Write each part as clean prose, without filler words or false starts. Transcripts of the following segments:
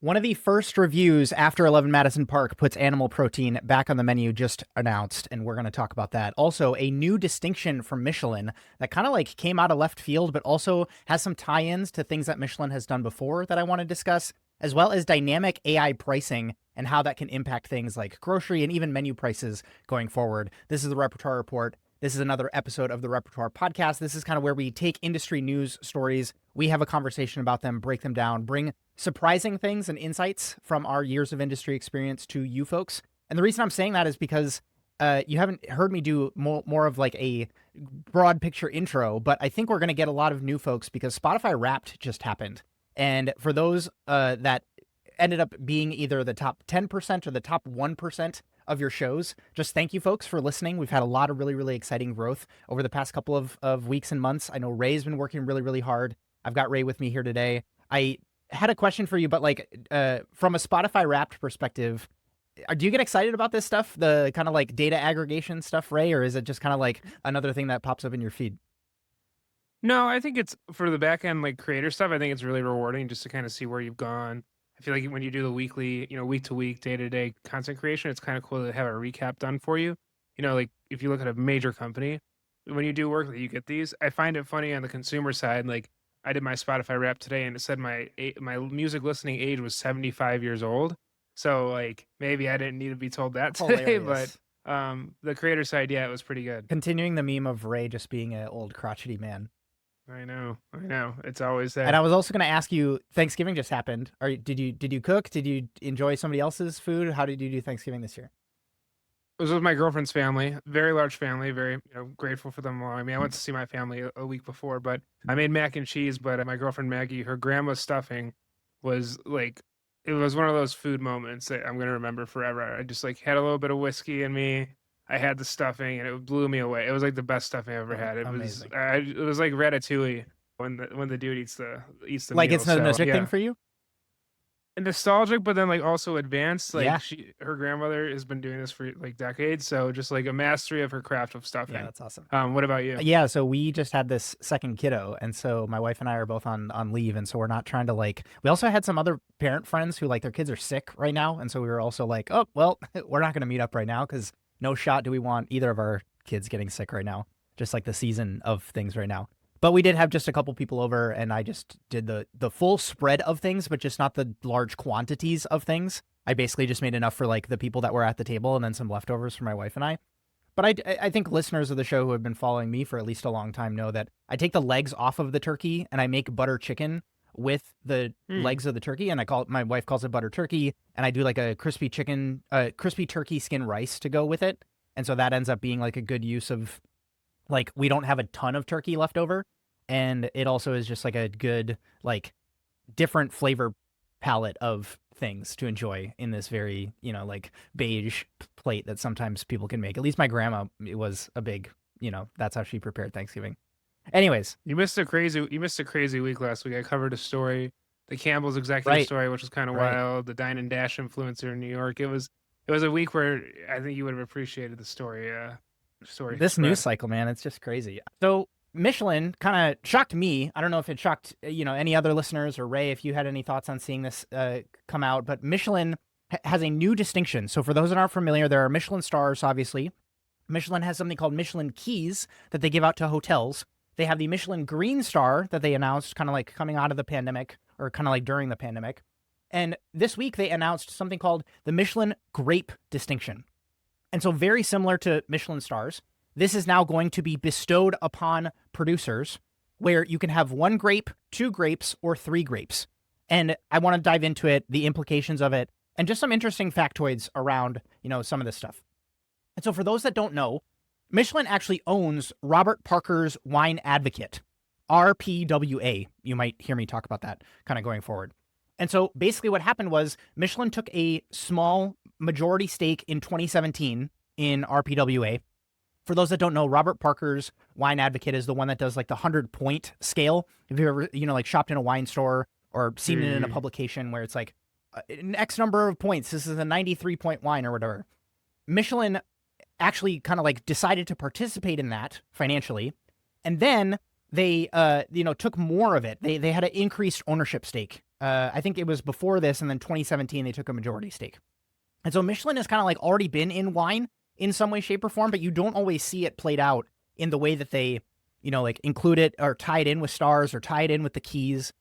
One of the first reviews after 11 Madison Park puts animal protein back on the menu, just announced, and we're going to talk about that. Also, a new distinction from Michelin that kind of like came out of left field, but also has some tie-ins to things that Michelin has done before that I want to discuss, as well as dynamic AI pricing and how that can impact things like grocery and even menu prices going forward. This is the Repertoire Report. This is another episode of the Repertoire podcast. This is kind of where we take industry news stories, we have a conversation about them, break them down, bring surprising things and insights from our years of industry experience to you folks. And the reason I'm saying that is because you haven't heard me do more of like a broad picture intro, but I think we're going to get a lot of new folks because Spotify Wrapped just happened. And for those that ended up being either the top 10% or the top 1% of your shows, just thank you folks for listening. We've had a lot of really, really exciting growth over the past couple of weeks and months. I know Ray's been working really, really hard. I've got Ray with me here today. I had a question for you, but like from a Spotify Wrapped perspective, do you get excited about this stuff, the kind of like data aggregation stuff, Ray, or is it just kind of like another thing that pops up in your feed? No, I think it's for the back end, like creator stuff. I think it's really rewarding just to kind of see where you've gone. I feel like when you do the weekly, week to week, day to day content creation, it's kind of cool to have a recap done for you. Like if you look at a major company, when you do work that you get these, I find it funny on the consumer side. Like I did my Spotify Wrap today, and it said my music listening age was 75 years old. So like maybe I didn't need to be told that today, but Hilarious. the creator side, yeah, it was pretty good. Continuing the meme of Ray just being an old crotchety man. I know. It's always And I there. was also going to ask you, Thanksgiving just happened. Did you cook? Did you enjoy somebody else's food? How did you do Thanksgiving this year? It was with my girlfriend's family, very large family, very grateful for them all. I mean, I went to see my family a week before, but I made mac and cheese. But my girlfriend Maggie, her grandma's stuffing was like, it was one of those food moments that I'm gonna remember forever. I just like had a little bit of whiskey in me. I had the stuffing, and it blew me away. It was like the best stuffing I ever had. Amazing. It was like ratatouille when the dude eats the Like meal. it's a So nostalgic thing yeah, for you? and nostalgic, but then like also advanced. Yeah. Like her grandmother has been doing this for like decades, so just like a mastery of her craft of Yeah, stuffing. that's awesome. What about you? Yeah, so we just had this second kiddo, and so my wife and I are both on leave, and so we're not trying to like. We also had some other parent friends who like their kids are sick right now, and so we were also like, oh well, we're not going to meet up right now because no shot do we want either of our kids getting sick right now. Just like the season of things right now. But we did have just a couple people over, and I just did the full spread of things, but just not the large quantities of things. I basically just made enough for like the people that were at the table, and then some leftovers for my wife and I. But I think listeners of the show who have been following me for at least a long time know that I take the legs off of the turkey and I make butter chicken with the Hmm. legs of the turkey, and my wife calls it butter turkey, and I do like a crispy turkey skin rice to go with it, and so that ends up being like a good use of like we don't have a ton of turkey left over, and it also is just like a good like different flavor palette of things to enjoy in this very, like beige plate that sometimes people can make. At least my grandma, it was a big, that's how she prepared Thanksgiving. Anyways, You missed a crazy week last week. I covered a story, the Campbell's executive right, story, which was kind of right. wild. The Dine and Dash influencer in New York. It was a week where I think you would have appreciated the story This news spread. cycle, man, it's just crazy. So Michelin kind of shocked me. I don't know if it shocked, any other listeners or Ray, if you had any thoughts on seeing this come out, but Michelin has a new distinction. So for those that aren't familiar, there are Michelin stars, obviously. Michelin has something called Michelin keys that they give out to hotels. They have the Michelin Green Star that they announced kind of like coming out of the pandemic or kind of like during the pandemic. And this week they announced something called the Michelin Grape Distinction. And so, very similar to Michelin stars, this is now going to be bestowed upon producers where you can have one grape, two grapes, or three grapes. And I want to dive into it, the implications of it, and just some interesting factoids around, some of this stuff. And so, for those that don't know, Michelin actually owns Robert Parker's Wine Advocate, RPWA. You might hear me talk about that kind of going forward. And so basically what happened was Michelin took a small majority stake in 2017 in RPWA. For those that don't know, Robert Parker's Wine Advocate is the one that does like the 100-point scale. If you ever, like shopped in a wine store or seen it in a Mm. publication where it's like an X number of points, this is a 93-point wine or whatever. Michelin actually kind of like decided to participate in that financially. And then they, took more of it. They had an increased ownership stake I think it was before this, and then 2017 they took a majority stake. And so Michelin has kind of like already been in wine in some way, shape, or form, but you don't always see it played out in the way that they, like include it or tie it in with stars or tie it in with the keys.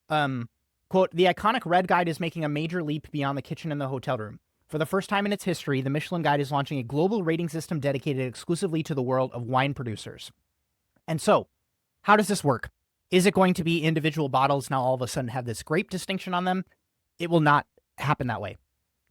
Quote, the iconic red guide is making a major leap beyond the kitchen and the hotel room. For the first time in its history, the Michelin Guide is launching a global rating system dedicated exclusively to the world of wine producers. And so, how does this work? Is it going to be individual bottles now all of a sudden have this grape distinction on them? It will not happen that way.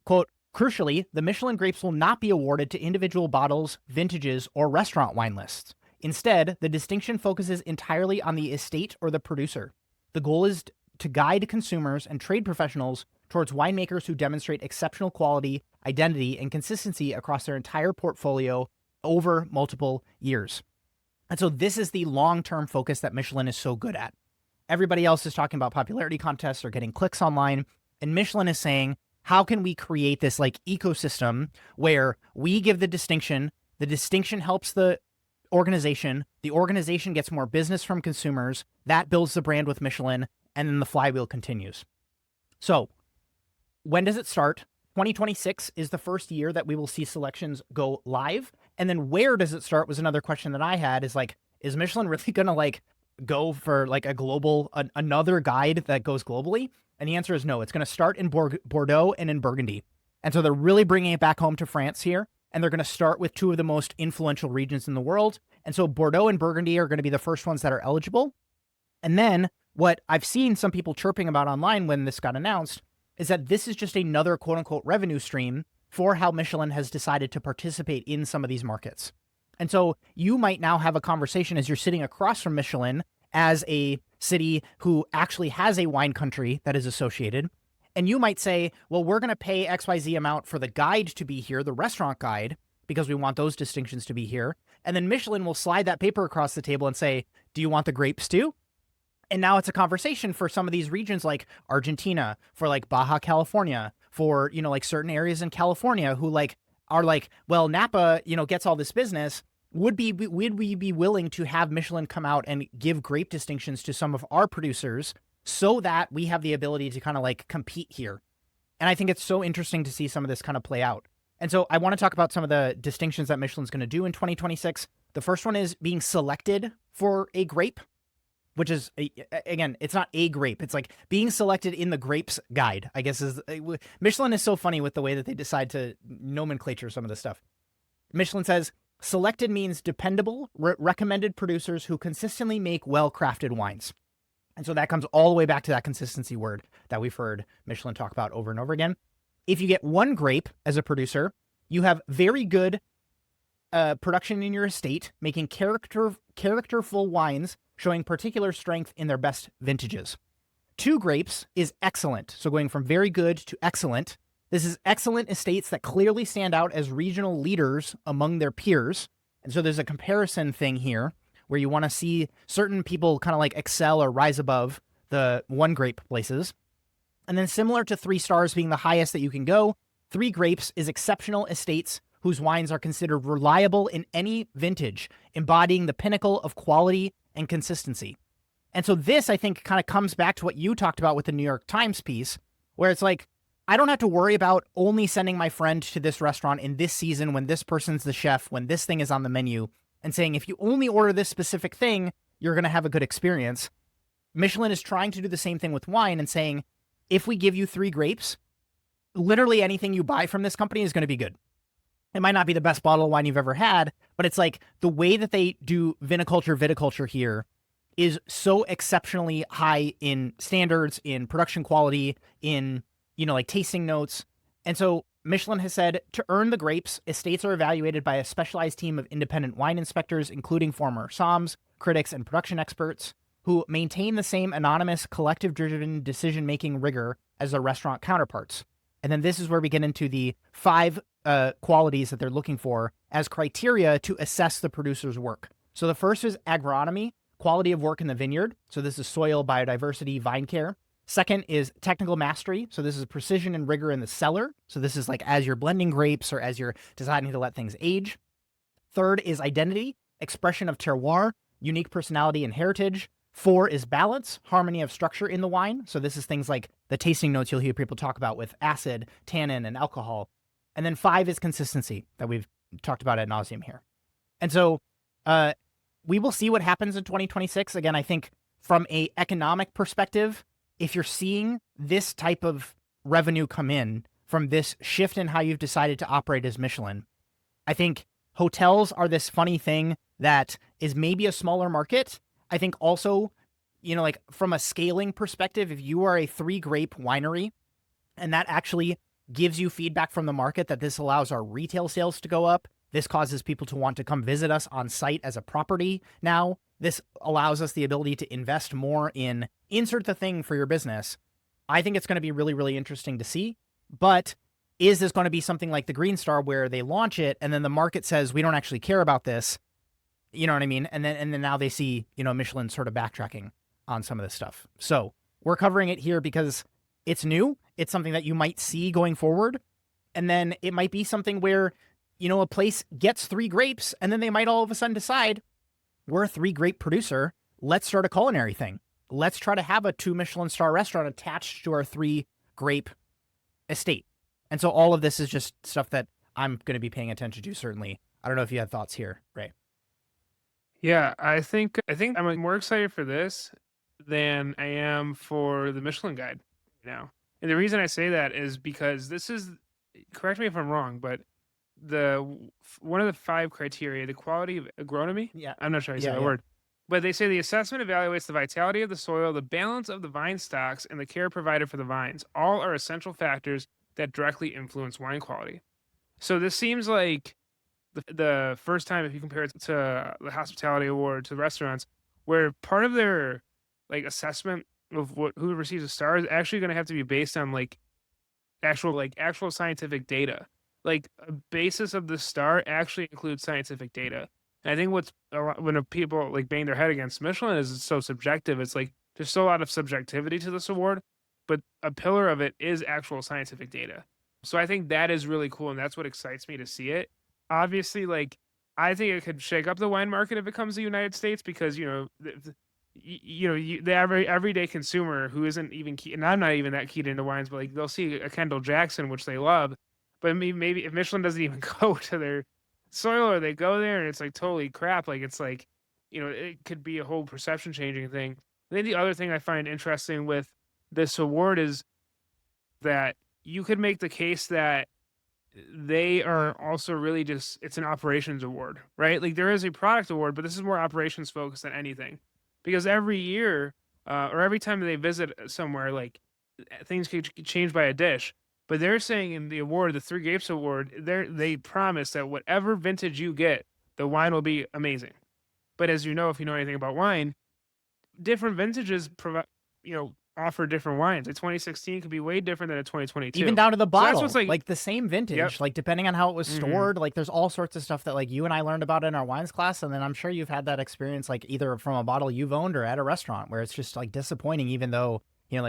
Quote, crucially, the Michelin grapes will not be awarded to individual bottles, vintages, or restaurant wine lists. Instead, the distinction focuses entirely on the estate or the producer. The goal is to guide consumers and trade professionals towards winemakers who demonstrate exceptional quality, identity, and consistency across their entire portfolio over multiple years. And so this is the long-term focus that Michelin is so good at. Everybody else is talking about popularity contests or getting clicks online, and Michelin is saying, how can we create this like ecosystem where we give the distinction helps the organization gets more business from consumers, that builds the brand with Michelin, and then the flywheel continues. So when does it start? 2026 is the first year that we will see selections go live. And then where does it start was another question that I had, is like, is Michelin really going to like go for like a global, another guide that goes globally? And the answer is no. It's going to start in Bordeaux and in Burgundy. And so they're really bringing it back home to France here. And they're going to start with two of the most influential regions in the world. And so Bordeaux and Burgundy are going to be the first ones that are eligible. And then what I've seen some people chirping about online when this got announced is that this is just another quote unquote revenue stream for how Michelin has decided to participate in some of these markets. And so you might now have a conversation as you're sitting across from Michelin as a city who actually has a wine country that is associated. And you might say, well, we're going to pay XYZ amount for the guide to be here, the restaurant guide, because we want those distinctions to be here. And then Michelin will slide that paper across the table and say, do you want the grapes too? And now it's a conversation for some of these regions like Argentina, for like Baja California, for, like certain areas in California who like are like, well, Napa, gets all this business. Would we be willing to have Michelin come out and give grape distinctions to some of our producers so that we have the ability to kind of like compete here? And I think it's so interesting to see some of this kind of play out. And so I want to talk about some of the distinctions that Michelin's going to do in 2026. The first one is being selected for a grape, which is, again, it's not a grape. It's like being selected in the grapes guide, I guess. Michelin is so funny with the way that they decide to nomenclature some of this stuff. Michelin says, selected means dependable, recommended producers who consistently make well-crafted wines. And so that comes all the way back to that consistency word that we've heard Michelin talk about over and over again. If you get one grape as a producer, you have very good production in your estate, making characterful wines showing particular strength in their best vintages. 2 grapes is excellent, so going from very good to excellent. This is excellent estates that clearly stand out as regional leaders among their peers. And so there's a comparison thing here where you want to see certain people kind of like excel or rise above the 1 grape places. And then similar to 3 stars being the highest that you can go, 3 grapes is exceptional estates whose wines are considered reliable in any vintage, embodying the pinnacle of quality and consistency. And so this, I think, kind of comes back to what you talked about with the New York Times piece, where it's like, I don't have to worry about only sending my friend to this restaurant in this season when this person's the chef, when this thing is on the menu, and saying, if you only order this specific thing, you're going to have a good experience. Michelin is trying to do the same thing with wine and saying, if we give you 3 grapes, literally anything you buy from this company is going to be good. It might not be the best bottle of wine you've ever had, but it's like the way that they do viticulture here is so exceptionally high in standards, in production quality, in, like tasting notes. And so Michelin has said to earn the grapes, estates are evaluated by a specialized team of independent wine inspectors, including former somms, critics, and production experts who maintain the same anonymous, collective-driven decision-making rigor as their restaurant counterparts. And then this is where we get into the 5 qualities that they're looking for as criteria to assess the producer's work. So the first is agronomy, quality of work in the vineyard. So this is soil, biodiversity, vine care. Second is technical mastery. So this is precision and rigor in the cellar. So this is like as you're blending grapes or as you're deciding to let things age. Third is identity, expression of terroir, unique personality and heritage. 4 is balance, harmony of structure in the wine. So this is things like the tasting notes you'll hear people talk about with acid, tannin, and alcohol. And then 5 is consistency that we've talked about ad nauseum here. And so we will see what happens in 2026. Again, I think from a economic perspective, if you're seeing this type of revenue come in from this shift in how you've decided to operate as Michelin, I think hotels are this funny thing that is maybe a smaller market. I think also, like from a scaling perspective, if you are a 3-grape winery and that actually gives you feedback from the market that this allows our retail sales to go up, this causes people to want to come visit us on site as a property now. This allows us the ability to invest more in insert the thing for your business. I think it's going to be really, really interesting to see. But is this going to be something like the Green Star where they launch it and then the market says, we don't actually care about this? You know what I mean? And then now they see, Michelin sort of backtracking on some of this stuff. So we're covering it here because it's new. It's something that you might see going forward. And then it might be something where, a place gets 3 grapes and then they might all of a sudden decide, we're a 3-grape producer. Let's start a culinary thing. Let's try to have a 2 Michelin star restaurant attached to our 3-grape estate. And so all of this is just stuff that I'm going to be paying attention to, certainly. I don't know if you had thoughts here, Ray. Yeah, I think I'm more excited for this than I am for the Michelin Guide now. And the reason I say that is because this is, correct me if I'm wrong, but one of the 5 criteria, the quality of agronomy. Yeah. I'm not sure I said the Yeah. word, but they say the assessment evaluates the vitality of the soil, the balance of the vine stocks, and the care provided for the vines. All are essential factors that directly influence wine quality. So this seems like the first time, if you compare it to the hospitality award to the restaurants, where part of their assessment of who receives a star is actually going to have to be based on actual scientific data. Like a basis of the star actually includes scientific data. And I think when people bang their head against Michelin is it's so subjective. It's like there's still a lot of subjectivity to this award, but a pillar of it is actual scientific data. So I think that is really cool, and that's what excites me to see it. Obviously, I think it could shake up the wine market if it comes to the United States because the everyday consumer who isn't even key, and I'm not even that keyed into wines, but they'll see a Kendall Jackson, which they love, but maybe if Michelin doesn't even go to their soil or they go there and it's totally crap, it could be a whole perception changing thing. Then the other thing I find interesting with this award is that you could make the case that they are also really just it's an operations award, right? There is a product award, but this is more operations focused than anything. Because every year, or every time they visit somewhere, things could change by a dish. But they're saying in the award, the 3 Grapes Award, they promise that whatever vintage you get, the wine will be amazing. But as you know, if you know anything about wine, different vintages provide, offer different wines. A 2016 could be way different than a 2022. Even down to the So that's bottle, what's the same vintage, Yep. depending on how it was Mhm. stored, there's all sorts of stuff that you and I learned about in our wines class. And then I'm sure you've had that experience, either from a bottle you've owned or at a restaurant where it's just disappointing, even though,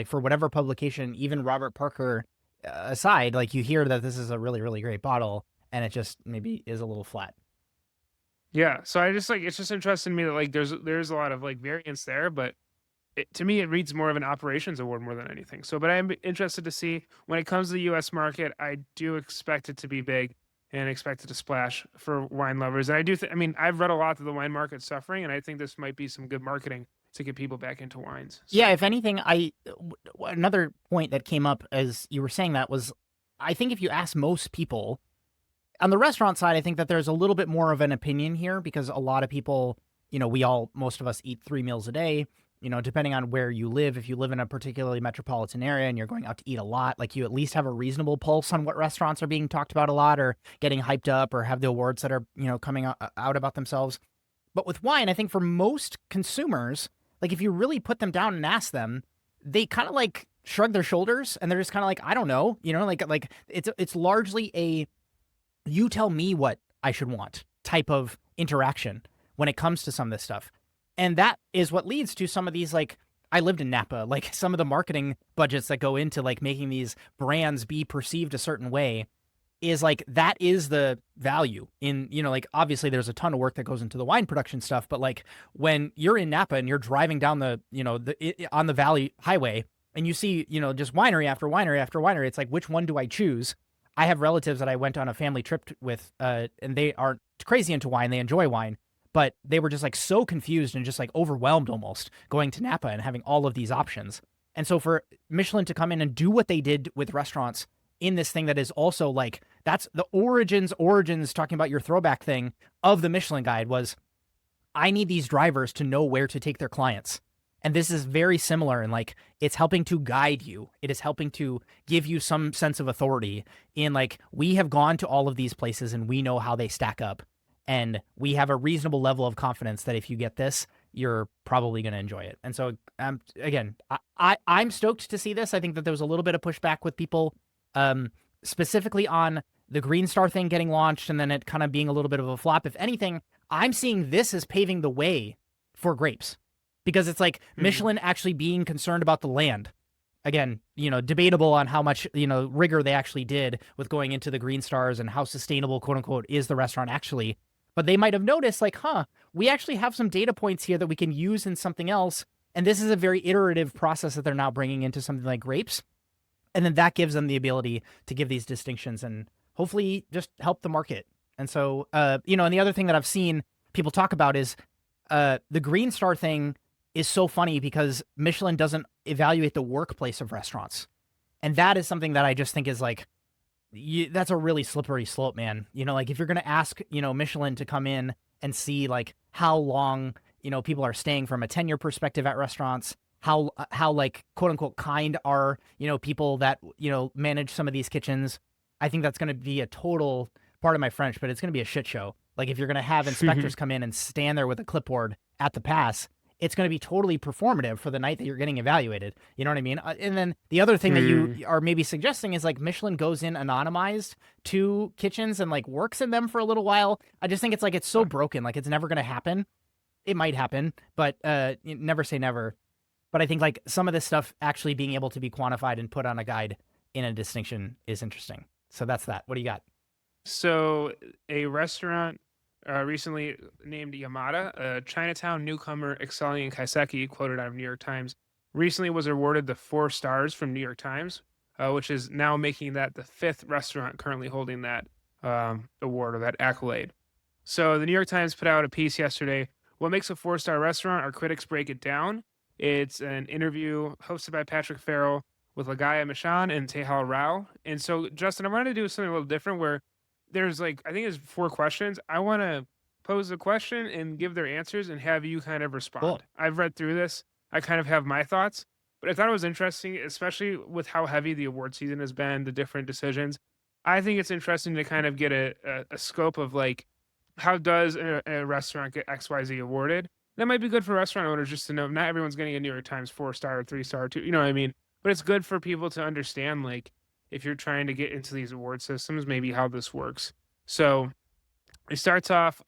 for whatever publication, even Robert Parker aside, you hear that this is a really, really great bottle and it just maybe is a little flat. Yeah. So I just it's just interesting to me that there's a lot of variance there, but to me, it reads more of an operations award more than anything. So, but I'm interested to see when it comes to the U.S. market. I do expect it to be big and expect it to splash for wine lovers. And I do, I've read a lot that the wine market's suffering, and I think this might be some good marketing to get people back into wines. So. Yeah, if anything, another point that came up as you were saying that was, I think if you ask most people on the restaurant side, I think that there's a little bit more of an opinion here because a lot of people, most of us eat 3 meals a day. Depending on where you live, if you live in a particularly metropolitan area and you're going out to eat a lot, you at least have a reasonable pulse on what restaurants are being talked about a lot or getting hyped up or have the awards that are, coming out about themselves. But with wine, I think for most consumers, if you really put them down and ask them, they kind of shrug their shoulders and they're just kind of I don't know, it's largely a you tell me what I should want type of interaction when it comes to some of this stuff. And that is what leads to some of these, I lived in Napa, some of the marketing budgets that go into making these brands be perceived a certain way. is like that is the value in, like obviously there's a ton of work that goes into the wine production stuff, but like when you're in Napa and you're driving down on the Valley Highway and you see, just winery after winery after winery, it's like, which one do I choose? I have relatives that I went on a family trip with, and they aren't crazy into wine. They enjoy wine, but they were just like so confused and just like overwhelmed almost going to Napa and having all of these options. And so for Michelin to come in and do what they did with restaurants in this thing that is also like, that's the origins, talking about your throwback thing of the Michelin guide was, I need these drivers to know where to take their clients. And this is very similar in like, it's helping to guide you. It is helping to give you some sense of authority in like, we have gone to all of these places and we know how they stack up. And we have a reasonable level of confidence that if you get this, you're probably going to enjoy it. And so, again, I'm stoked to see this. I think that there was a little bit of pushback with people, specifically on the Green Star thing getting launched and then it kind of being a little bit of a flop. If anything, I'm seeing this as paving the way for grapes, because it's like Michelin actually being concerned about the land. Again, debatable on how much, rigor they actually did with going into the Green Stars and how sustainable, quote unquote, is the restaurant actually. But they might have noticed like, we actually have some data points here that we can use in something else. And this is a very iterative process that they're now bringing into something like grapes. And then that gives them the ability to give these distinctions and hopefully just help the market. And so, and the other thing that I've seen people talk about is the Green Star thing is so funny because Michelin doesn't evaluate the workplace of restaurants. And that is something that I just think is like, that's a really slippery slope, man. Like if you're going to ask, Michelin to come in and see like how long, people are staying from a tenure perspective at restaurants, how like quote unquote kind are, people that, manage some of these kitchens. I think that's going to be a total, part of my French, but it's going to be a shit show. Like if you're going to have inspectors come in and stand there with a clipboard at the pass, it's going to be totally performative for the night that you're getting evaluated. You know what I mean? And then the other thing that you are maybe suggesting is like Michelin goes in anonymized to kitchens and like works in them for a little while. I just think it's like, it's so broken. Like it's never going to happen. It might happen, but never say never. But I think like some of this stuff actually being able to be quantified and put on a guide in a distinction is interesting. So that's that. What do you got? So a restaurant recently named Yamada, a Chinatown newcomer excelling in kaiseki, quoted out of New York Times, recently was awarded the 4 stars from New York Times, which is now making that the 5th restaurant currently holding that award or that accolade. So the New York Times put out a piece yesterday. What makes a 4-star restaurant? Our critics break it down. It's an interview hosted by Patrick Farrell with Lagaya Michan and Tehal Rao. And so, Justin, I wanted to do something a little different where there's like, I think there's 4 questions. I want to pose a question and give their answers and have you kind of respond. Cool. I've read through this. I kind of have my thoughts, but I thought it was interesting, especially with how heavy the award season has been, the different decisions. I think it's interesting to kind of get a scope of like, how does a restaurant get XYZ awarded? That might be good for restaurant owners just to know not everyone's getting a New York Times 4-star or 3-star, two, you know what I mean? But it's good for people to understand, like, if you're trying to get into these award systems, maybe how this works. So it starts off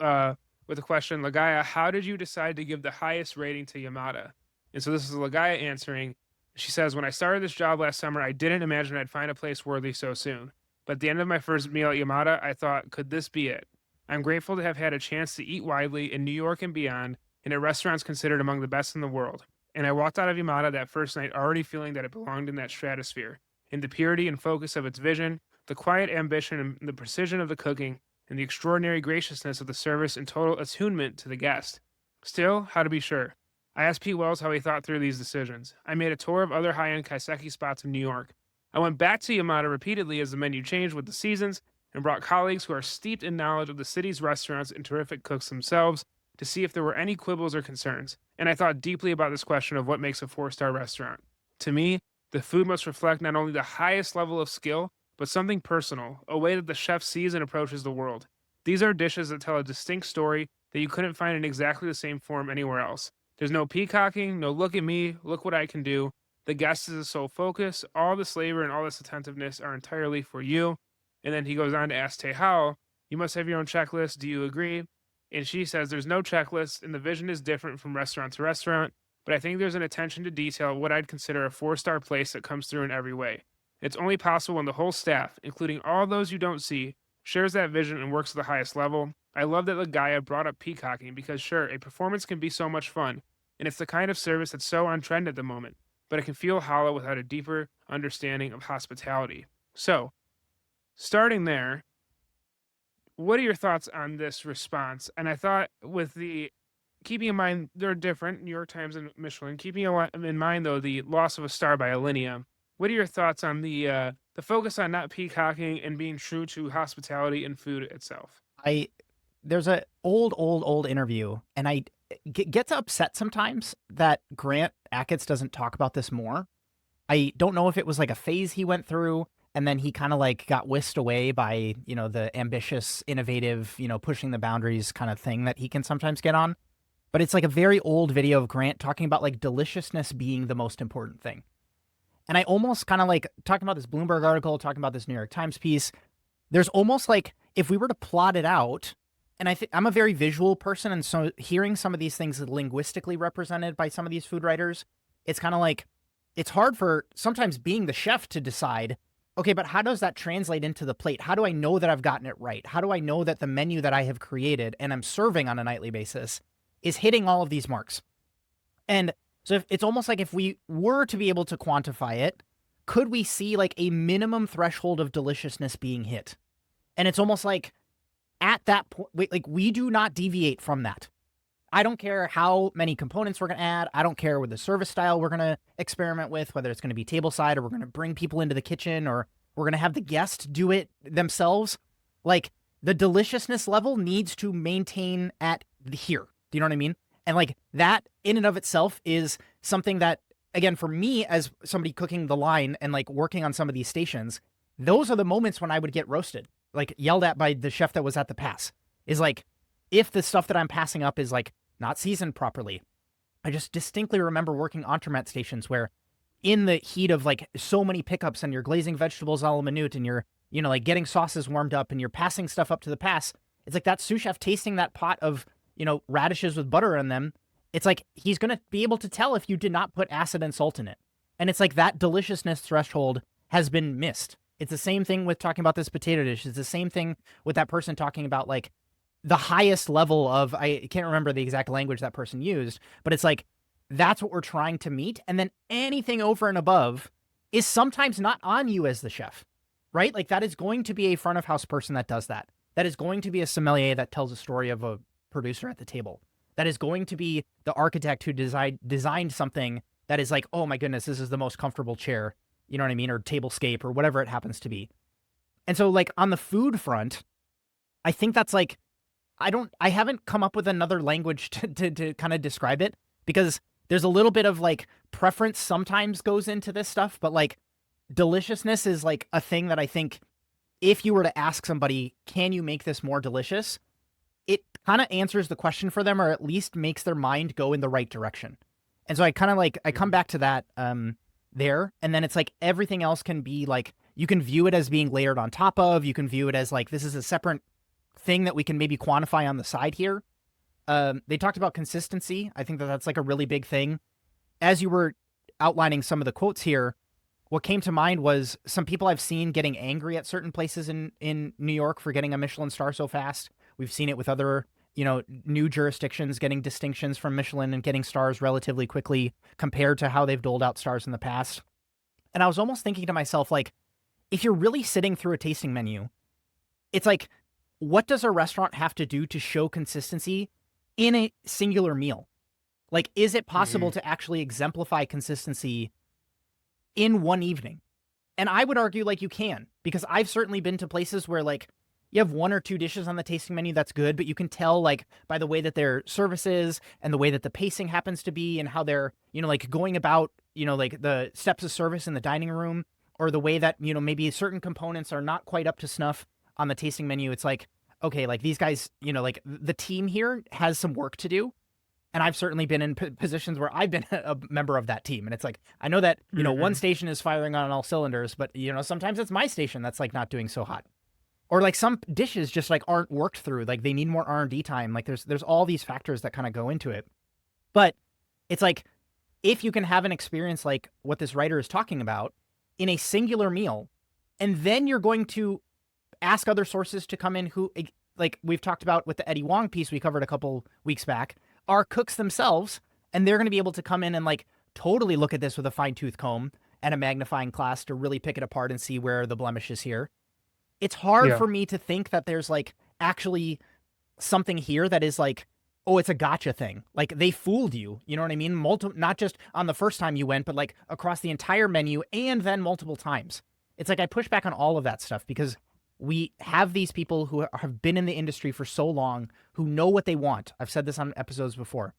with a question, Lagaya, how did you decide to give the highest rating to Yamada? And so this is Lagaya answering. She says, when I started this job last summer, I didn't imagine I'd find a place worthy so soon. But at the end of my first meal at Yamada, I thought, could this be it? I'm grateful to have had a chance to eat widely in New York and beyond, and at restaurants considered among the best in the world. And I walked out of Yamada that first night already feeling that it belonged in that stratosphere, in the purity and focus of its vision, the quiet ambition and the precision of the cooking, and the extraordinary graciousness of the service and total attunement to the guest. Still, how to be sure? I asked Pete Wells how he thought through these decisions. I made a tour of other high-end kaiseki spots in New York. I went back to Yamada repeatedly as the menu changed with the seasons and brought colleagues who are steeped in knowledge of the city's restaurants and terrific cooks themselves to see if there were any quibbles or concerns. And I thought deeply about this question of what makes a 4-star restaurant. To me, the food must reflect not only the highest level of skill, but something personal, a way that the chef sees and approaches the world. These are dishes that tell a distinct story that you couldn't find in exactly the same form anywhere else. There's no peacocking, no look at me, look what I can do. The guest is the sole focus. All this labor and all this attentiveness are entirely for you. And then he goes on to ask Tehao, you must have your own checklist. Do you agree? And she says there's no checklist and the vision is different from restaurant to restaurant, but I think there's an attention to detail, what I'd consider a 4-star place that comes through in every way. It's only possible when the whole staff, including all those you don't see, shares that vision and works at the highest level. I love that the guy brought up peacocking because, sure, a performance can be so much fun, and it's the kind of service that's so on trend at the moment, but it can feel hollow without a deeper understanding of hospitality. So, starting there, what are your thoughts on this response? And I thought with the keeping in mind they're different, New York Times and Michelin, keeping in mind though the loss of a star by Alinea, what are your thoughts on the focus on not peacocking and being true to hospitality and food itself? I there's a old interview, and I get upset sometimes that Grant Achatz doesn't talk about this more. I don't know if it was like a phase he went through, and then he kind of like got whisked away by, the ambitious, innovative, pushing the boundaries kind of thing that he can sometimes get on. But it's like a very old video of Grant talking about like deliciousness being the most important thing. And I almost kind of like talking about this Bloomberg article, talking about this New York Times piece. There's almost like if we were to plot it out, and I think I'm a very visual person, and so hearing some of these things linguistically represented by some of these food writers, it's kind of like it's hard for sometimes being the chef to decide, okay, but how does that translate into the plate? How do I know that I've gotten it right? How do I know that the menu that I have created and I'm serving on a nightly basis is hitting all of these marks? And so it's almost like if we were to be able to quantify it, could we see like a minimum threshold of deliciousness being hit? And it's almost like at that point, like we do not deviate from that. I don't care how many components we're going to add. I don't care with the service style we're going to experiment with, whether it's going to be tableside or we're going to bring people into the kitchen or we're going to have the guest do it themselves. Like the deliciousness level needs to maintain at here. Do you know what I mean? And like that in and of itself is something that, again, for me as somebody cooking the line and like working on some of these stations, those are the moments when I would get roasted, like yelled at by the chef that was at the pass. Is like, if the stuff that I'm passing up is like not seasoned properly. I just distinctly remember working entremet stations where in the heat of like so many pickups and you're glazing vegetables a la minute and you're, like getting sauces warmed up and you're passing stuff up to the pass. It's like that sous chef tasting that pot of, radishes with butter in them. It's like he's going to be able to tell if you did not put acid and salt in it. And it's like that deliciousness threshold has been missed. It's the same thing with talking about this potato dish. It's the same thing with that person talking about like the highest level of, I can't remember the exact language that person used, but it's like, that's what we're trying to meet. And then anything over and above is sometimes not on you as the chef, right? Like that is going to be a front of house person that does that. That is going to be a sommelier that tells a story of a producer at the table. That is going to be the architect who designed something that is like, oh my goodness, this is the most comfortable chair, you know what I mean? Or tablescape or whatever it happens to be. And so like on the food front, I think that's like, I haven't come up with another language to kind of describe it because there's a little bit of like preference sometimes goes into this stuff, but like deliciousness is like a thing that I think if you were to ask somebody, can you make this more delicious? It kind of answers the question for them or at least makes their mind go in the right direction. And so I kind of like, I come back to that there. And then it's like everything else can be like, you can view it as being layered on top of, you can view it as like, this is a separate thing that we can maybe quantify on the side here. They talked about consistency. I think that that's like a really big thing. As you were outlining some of the quotes here, what came to mind was some people I've seen getting angry at certain places in New York for getting a Michelin star so fast. We've seen it with other, new jurisdictions getting distinctions from Michelin and getting stars relatively quickly compared to how they've doled out stars in the past. And I was almost thinking to myself, like, if you're really sitting through a tasting menu, it's like, what does a restaurant have to do to show consistency in a singular meal? Like, is it possible to actually exemplify consistency in one evening? And I would argue like you can, because I've certainly been to places where like you have one or two dishes on the tasting menu that's good, but you can tell like by the way that their service is and the way that the pacing happens to be and how they're, like going about, like the steps of service in the dining room or the way that, maybe certain components are not quite up to snuff on the tasting menu. It's like, okay, like these guys, like the team here has some work to do. And I've certainly been in positions where I've been a member of that team. And it's like, I know that, one station is firing on all cylinders, but, sometimes it's my station that's like not doing so hot. Or like some dishes just like aren't worked through. Like they need more R&D time. Like there's all these factors that kind of go into it. But it's like, if you can have an experience like what this writer is talking about, in a singular meal. And then you're going to ask other sources to come in who, like we've talked about with the Eddie Wong piece we covered a couple weeks back, are cooks themselves, and they're going to be able to come in and like totally look at this with a fine-tooth comb and a magnifying glass to really pick it apart and see where the blemish is here. It's hard Yeah. for me to think that there's like actually something here that is like, oh, it's a gotcha thing. Like they fooled you. You know what I mean? Not just on the first time you went, but like across the entire menu and then multiple times. It's like I push back on all of that stuff because we have these people who have been in the industry for so long who know what they want. I've said this on episodes before.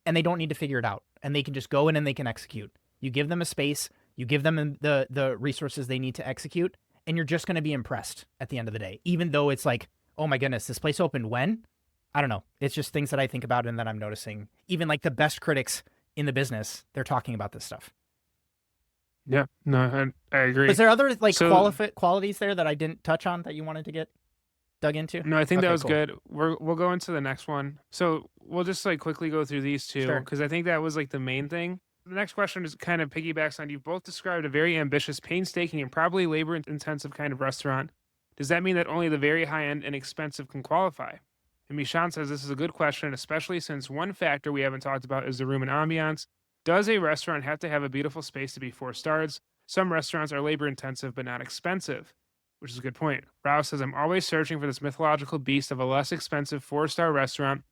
And they don't need to figure it out. And they can just go in and they can execute. You give them a space, you give them the resources they need to execute, and you're just going to be impressed at the end of the day. Even though it's like, oh my goodness, this place opened when? I don't know. It's just things that I think about and that I'm noticing. Even like the best critics in the business, they're talking about this stuff. Yeah. No, I agree. Was there other like So qualities there that I didn't touch on that you wanted to get dug into? no, I think that Okay, was cool. good. We'll go into the next one. So we'll just like quickly go through these two Sure. because I think that was like the main thing. The next question is kind of piggybacks on you both described a very ambitious, painstaking, and probably labor intensive kind of restaurant. Does that mean that only the very high end and expensive can qualify? And Michelin says this is a good question, especially since one factor we haven't talked about is the room and ambiance. Does a restaurant have to have a beautiful space to be 4 stars? Some restaurants are labor intensive but not expensive, which is a good point. Rouse says, I'm always searching for this mythological beast of a less expensive 4 star restaurant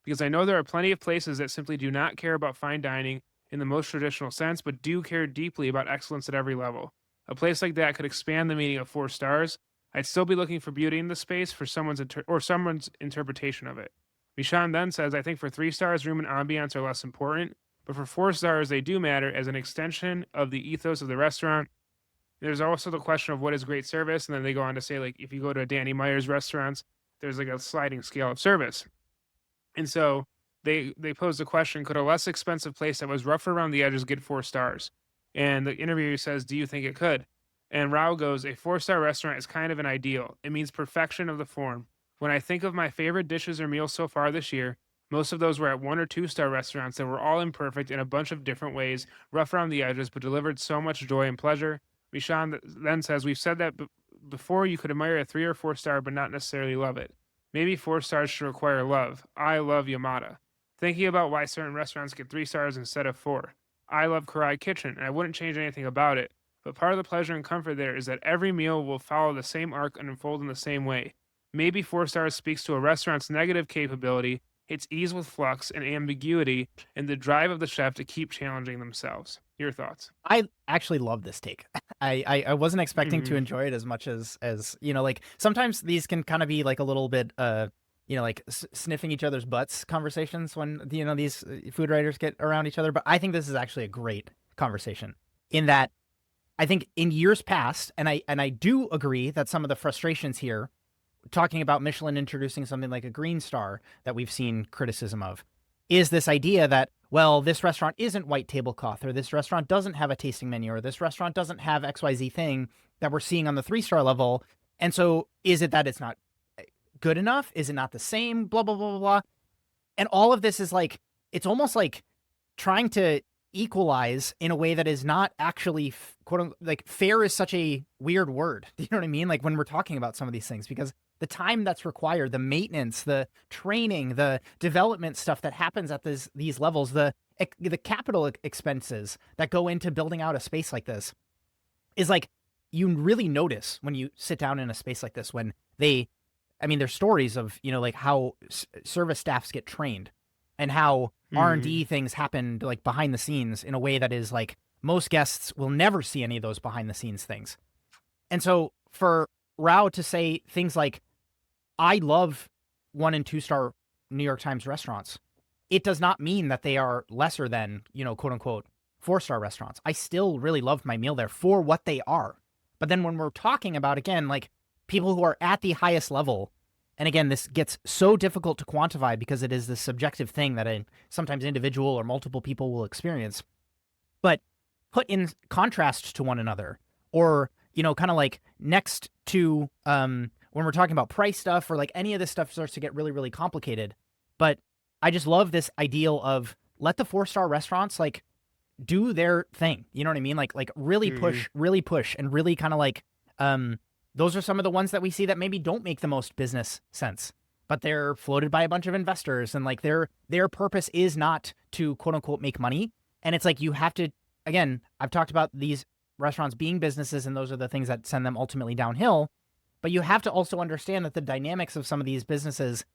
because I know there are plenty of places that simply do not care about fine dining in the most traditional sense, but do care deeply about excellence at every level. A place like that could expand the meaning of 4 stars. I'd still be looking for beauty in the space for someone's interpretation of it. Mishan then says, I think for 3 stars, room and ambiance are less important, but for 4 stars, they do matter as an extension of the ethos of the restaurant. There's also the question of what is great service, and then they go on to say, like, if you go to Danny Meyer's restaurants, there's like a sliding scale of service. And so they posed the question, could a less expensive place that was rougher around the edges get 4 stars? And the interviewer says, do you think it could? And Rao goes, a 4 star restaurant is kind of an ideal. It means perfection of the form. When I think of my favorite dishes or meals so far this year, most of those were at 1 or 2 star restaurants that were all imperfect in a bunch of different ways, rough around the edges, but delivered so much joy and pleasure. Mishan then says, we've said that before you could admire a 3 or 4 star, but not necessarily love it. Maybe 4 stars should require love. I love Yamada. Thinking about why certain restaurants get 3 stars instead of 4. I love Karai Kitchen, and I wouldn't change anything about it. But part of the pleasure and comfort there is that every meal will follow the same arc and unfold in the same way. Maybe 4 stars speaks to a restaurant's negative capability, its ease with flux and ambiguity, and the drive of the chef to keep challenging themselves. Your thoughts? I actually love this take. I wasn't expecting to Mm-hmm. enjoy it as much as you know, like sometimes these can kind of be like a little bit you know, like sniffing each other's butts conversations when you know these food writers get around each other, but I think this is actually a great conversation in that I think in years past, and I do agree that some of the frustrations here, talking about Michelin introducing something like a green star that we've seen criticism of, is this idea that, well, this restaurant isn't white tablecloth, or this restaurant doesn't have a tasting menu, or this restaurant doesn't have XYZ thing that we're seeing on the 3 star level. And so is it that it's not good enough? Is it not the same? Blah, blah, blah, blah, blah. And all of this is like, it's almost like trying to equalize in a way that is not actually quote unquote, like fair is such a weird word. You know what I mean? Like when we're talking about some of these things, because the time that's required, the maintenance, the training, the development stuff that happens at these levels, the capital expenses that go into building out a space like this is like, you really notice when you sit down in a space like this when I mean, there's stories of, you know, like how service staffs get trained and how R&D Mm-hmm. things happen like behind the scenes in a way that is like most guests will never see any of those behind the scenes things. And so for Rao to say things like, I love 1 and 2 star New York Times restaurants, it does not mean that they are lesser than, you know, quote unquote 4 star restaurants. I still really loved my meal there for what they are. But then when we're talking about, again, like people who are at the highest level, and again, this gets so difficult to quantify because it is this subjective thing that sometimes individual or multiple people will experience, but put in contrast to one another, or, you know, kind of like next to when we're talking about price stuff or like any of this stuff starts to get really, really complicated. But I just love this ideal of let the 4 star restaurants like do their thing. You know what I mean? Like really push, and really kind of like, those are some of the ones that we see that maybe don't make the most business sense, but they're floated by a bunch of investors, and like their purpose is not to quote unquote make money. And it's like, you have to, again, I've talked about these restaurants being businesses, and those are the things that send them ultimately downhill. But you have to also understand that the dynamics of some of these businesses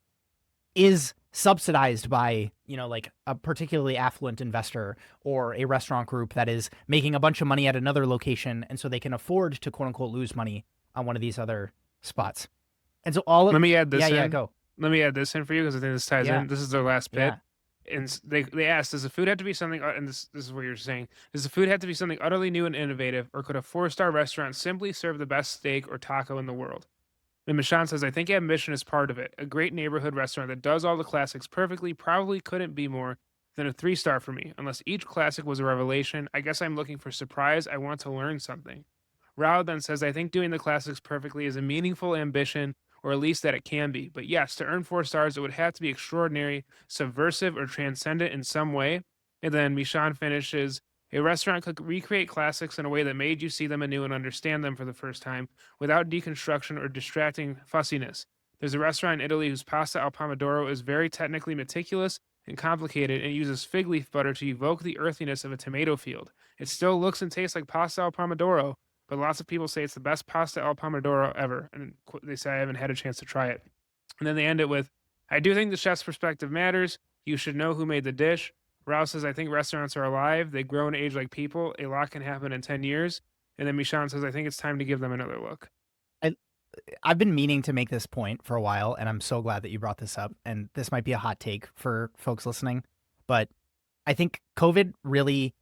is subsidized by, like a particularly affluent investor or a restaurant group that is making a bunch of money at another location. And so they can afford to quote unquote lose money on one of these other spots. And so all of, Let me add this yeah, in. go. Let me add this in for you because I think this ties Yeah. in. This is their last bit. Yeah. And they asked, does the food have to be something, and this is what you're saying, does the food have to be something utterly new and innovative, or could a 4-star restaurant simply serve the best steak or taco in the world? And Michelin says, I think ambition is part of it. A great neighborhood restaurant that does all the classics perfectly probably couldn't be more than a 3-star for me. Unless each classic was a revelation, I guess I'm looking for surprise. I want to learn something. Rao then says, I think doing the classics perfectly is a meaningful ambition, or at least that it can be. But yes, to earn 4 stars, it would have to be extraordinary, subversive, or transcendent in some way. And then Michelin finishes, a restaurant could recreate classics in a way that made you see them anew and understand them for the first time without deconstruction or distracting fussiness. There's a restaurant in Italy whose pasta al pomodoro is very technically meticulous and complicated and uses fig leaf butter to evoke the earthiness of a tomato field. It still looks and tastes like pasta al pomodoro, but lots of people say it's the best pasta al pomodoro ever. And they say I haven't had a chance to try it. And then they end it with, I do think the chef's perspective matters. You should know who made the dish. Rouse says, I think restaurants are alive. They grow and age like people. A lot can happen in 10 years. And then Michelin says, I think it's time to give them another look. I've been meaning to make this point for a while, and I'm so glad that you brought this up. And this might be a hot take for folks listening, but I think COVID really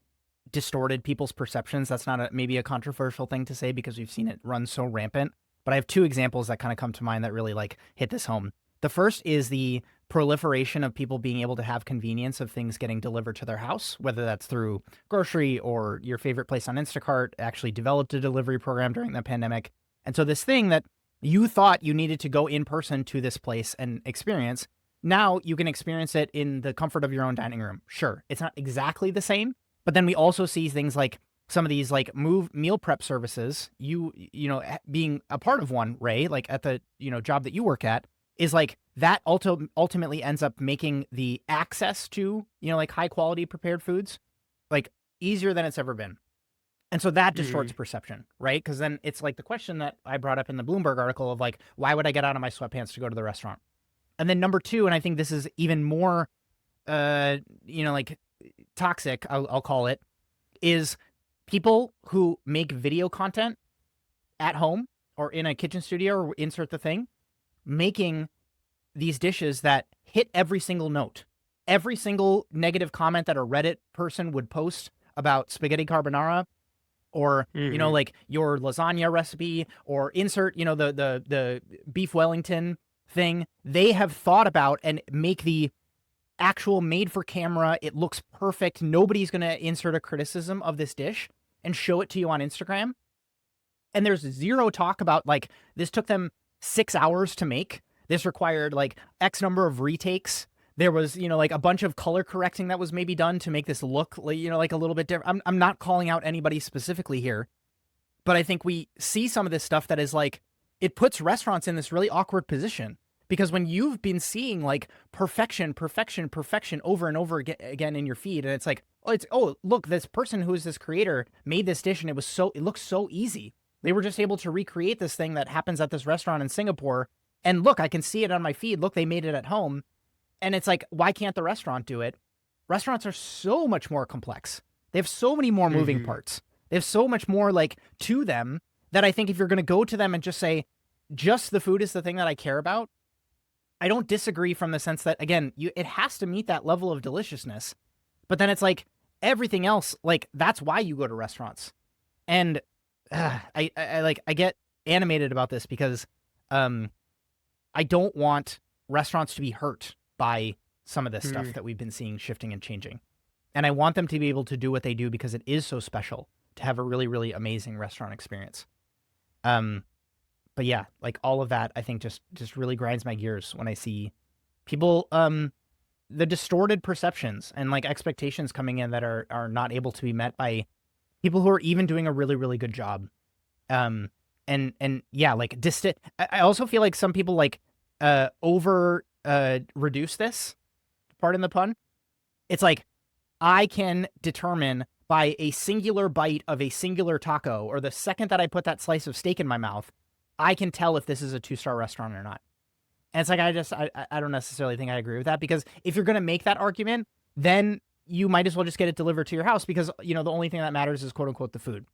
distorted people's perceptions. That's not maybe a controversial thing to say because we've seen it run so rampant. But I have two examples that kind of come to mind that really like hit this home. The first is the proliferation of people being able to have convenience of things getting delivered to their house, whether that's through grocery or your favorite place on Instacart actually developed a delivery program during the pandemic. And so this thing that you thought you needed to go in person to this place and experience, now you can experience it in the comfort of your own dining room. Sure, it's not exactly the same, but then we also see things like some of these like meal prep services, being a part of one, Ray, like at the, job that you work at, is like that ultimately ends up making the access to, like high quality prepared foods, like easier than it's ever been. And so that distorts perception, right? Because then it's like the question that I brought up in the Bloomberg article of like, why would I get out of my sweatpants to go to the restaurant? And then number two, and I think this is even more, like toxic, I'll call it, is people who make video content at home or in a kitchen studio or insert the thing, making these dishes that hit every single note. Every single negative comment that a Reddit person would post about spaghetti carbonara or, like your lasagna recipe or insert, the beef Wellington thing, they have thought about and make the actual made for camera. It looks perfect. Nobody's going to insert a criticism of this dish and show it to you on Instagram. And there's zero talk about like, this took them 6 hours to make. This required like X number of retakes. There was, like a bunch of color correcting that was maybe done to make this look, like a little bit different. I'm not calling out anybody specifically here, but I think we see some of this stuff that is like, it puts restaurants in this really awkward position because when you've been seeing like perfection over and over again in your feed, and it's like, look, this person who is this creator made this dish and it looks so easy. They were just able to recreate this thing that happens at this restaurant in Singapore. And look, I can see it on my feed. Look, they made it at home. And it's like, why can't the restaurant do it? Restaurants are so much more complex. They have so many more moving parts. They have so much more like to them that I think if you're going to go to them and just say, just the food is the thing that I care about, I don't disagree from the sense that, again, it has to meet that level of deliciousness. But then it's like everything else, like that's why you go to restaurants. And I get animated about this because I don't want restaurants to be hurt by some of this stuff that we've been seeing shifting and changing. And I want them to be able to do what they do because it is so special to have a really, really amazing restaurant experience. But yeah, like all of that, I think just really grinds my gears when I see people the distorted perceptions and like expectations coming in that are not able to be met by people who are even doing a really, really good job. And yeah, like I also feel like some people like over reduce this, pardon the pun. It's like I can determine by a singular bite of a singular taco, or the second that I put that slice of steak in my mouth, I can tell if this is a 2-star restaurant or not. And it's like I don't necessarily think I agree with that, because if you're gonna make that argument, then you might as well just get it delivered to your house, because the only thing that matters is quote unquote the food.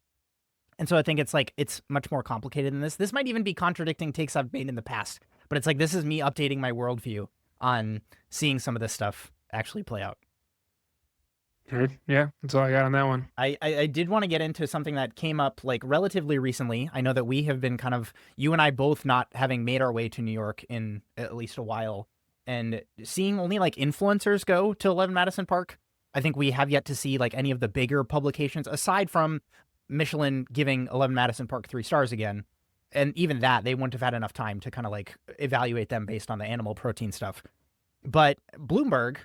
And so I think it's like it's much more complicated than this. This might even be contradicting takes I've made in the past, but it's like this is me updating my worldview on seeing some of this stuff actually play out. Yeah, that's all I got on that one. I did want to get into something that came up like relatively recently. I know that we have been kind of, you and I both not having made our way to New York in at least a while, and seeing only like influencers go to 11 Madison Park. I think we have yet to see like any of the bigger publications aside from Michelin giving 11 Madison Park 3 stars again. And even that, they wouldn't have had enough time to kind of like evaluate them based on the animal protein stuff. But Bloomberg,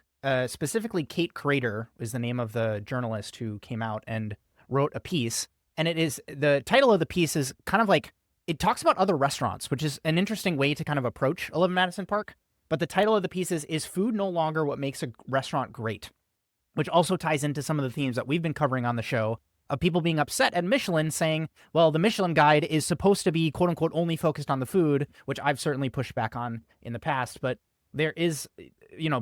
specifically Kate Crater is the name of the journalist who came out and wrote a piece. And the title of the piece is kind of like, it talks about other restaurants, which is an interesting way to kind of approach 11 Madison Park. But the title of the piece is food no longer what makes a restaurant great? Which also ties into some of the themes that we've been covering on the show of people being upset at Michelin, saying, well, the Michelin guide is supposed to be quote unquote only focused on the food, which I've certainly pushed back on in the past. But there is,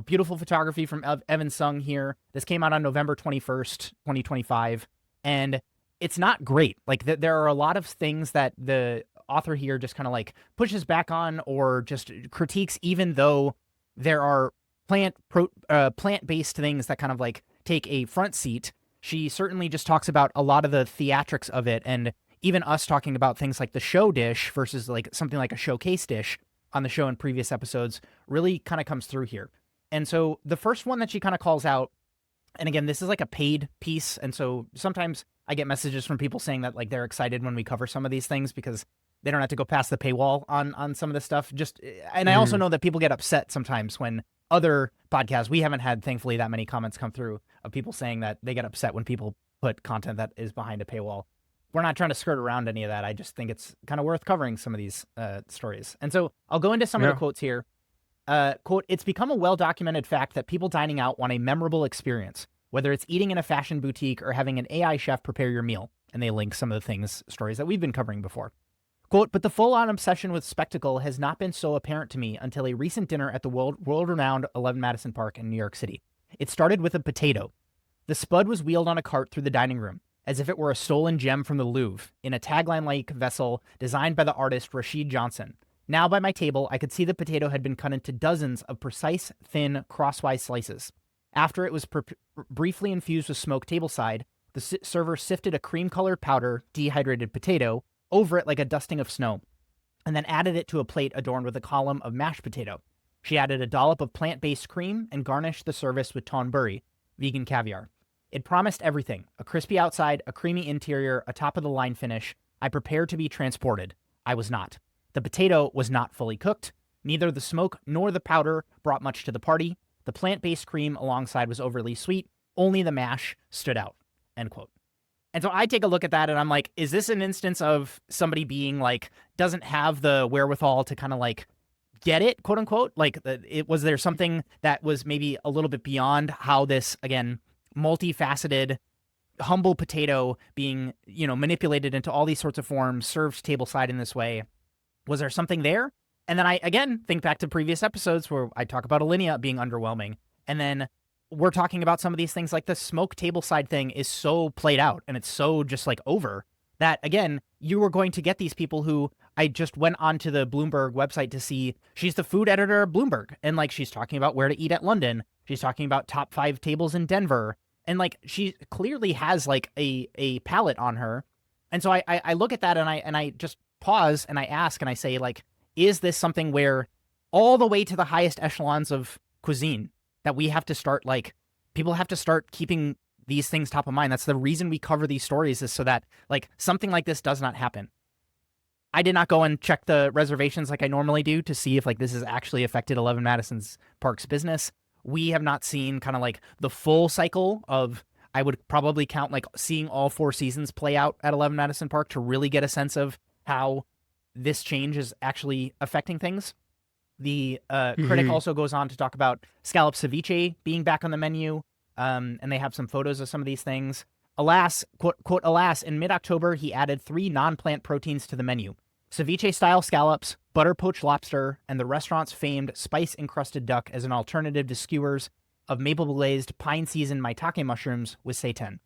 beautiful photography from Evan Sung here. This came out on November 21st, 2025. And it's not great. Like there are a lot of things that the author here just kind of like pushes back on or just critiques, even though there are plant-based things that kind of like take a front seat. She certainly just talks about a lot of the theatrics of it, and even us talking about things like the show dish versus like something like a showcase dish on the show in previous episodes really kind of comes through here. And so the first one that she kind of calls out, and again, this is like a paid piece, and so sometimes I get messages from people saying that like they're excited when we cover some of these things because they don't have to go past the paywall on some of this stuff. And I also know that people get upset sometimes when other podcasts, we haven't had, thankfully, that many comments come through of people saying that they get upset when people put content that is behind a paywall. We're not trying to skirt around any of that. I just think it's kind of worth covering some of these stories. And so I'll go into some of the quotes here. Quote, "It's become a well-documented fact that people dining out want a memorable experience, whether it's eating in a fashion boutique or having an AI chef prepare your meal." And they link some of the stories that we've been covering before. Quote, "But the full-on obsession with spectacle has not been so apparent to me until a recent dinner at the world-renowned 11 Madison Park in New York City. It started with a potato. The spud was wheeled on a cart through the dining room, as if it were a stolen gem from the Louvre, in a tagline-like vessel designed by the artist Rashid Johnson. Now by my table, I could see the potato had been cut into dozens of precise, thin, crosswise slices. After it was briefly infused with smoked tableside, the server sifted a cream-colored powder, dehydrated potato, over it like a dusting of snow, and then added it to a plate adorned with a column of mashed potato. She added a dollop of plant-based cream and garnished the service with tonburi, vegan caviar. It promised everything: a crispy outside, a creamy interior, a top-of-the-line finish. I prepared to be transported. I was not. The potato was not fully cooked. Neither the smoke nor the powder brought much to the party. The plant-based cream alongside was overly sweet. Only the mash stood out." End quote. And so I take a look at that and I'm like, is this an instance of somebody being like, doesn't have the wherewithal to kind of like get it, quote unquote? Like, was there something that was maybe a little bit beyond how this, again, multifaceted, humble potato being, manipulated into all these sorts of forms, served tableside in this way? Was there something there? And then I, again, think back to previous episodes where I talk about Alinea being underwhelming. And then we're talking about some of these things like the smoke tableside thing is so played out and it's so just like over that, again, you were going to get these people who I just went onto the Bloomberg website to see. She's the food editor of Bloomberg, and like she's talking about where to eat at London. She's talking about top 5 tables in Denver. And like she clearly has like a palette on her. And so I look at that and I just pause and I ask and I say, like, is this something where all the way to the highest echelons of cuisine that we have to start, like, people have to start keeping these things top of mind? That's the reason we cover these stories, is so that like something like this does not happen. I did not go and check the reservations like I normally do to see if like this has actually affected 11 Madison Park's business. We have not seen kind of like the full cycle of, I would probably count like seeing all 4 seasons play out at 11 Madison Park to really get a sense of how this change is actually affecting things. The critic Hmm. also goes on to talk about scallop ceviche being back on the menu, and they have some photos of some of these things. Alas, quote, alas, in mid October, he added 3 non-plant proteins to the menu: ceviche style scallops, butter poached lobster, and the restaurant's famed spice encrusted duck as an alternative to skewers of maple glazed pine seasoned maitake mushrooms with seitan.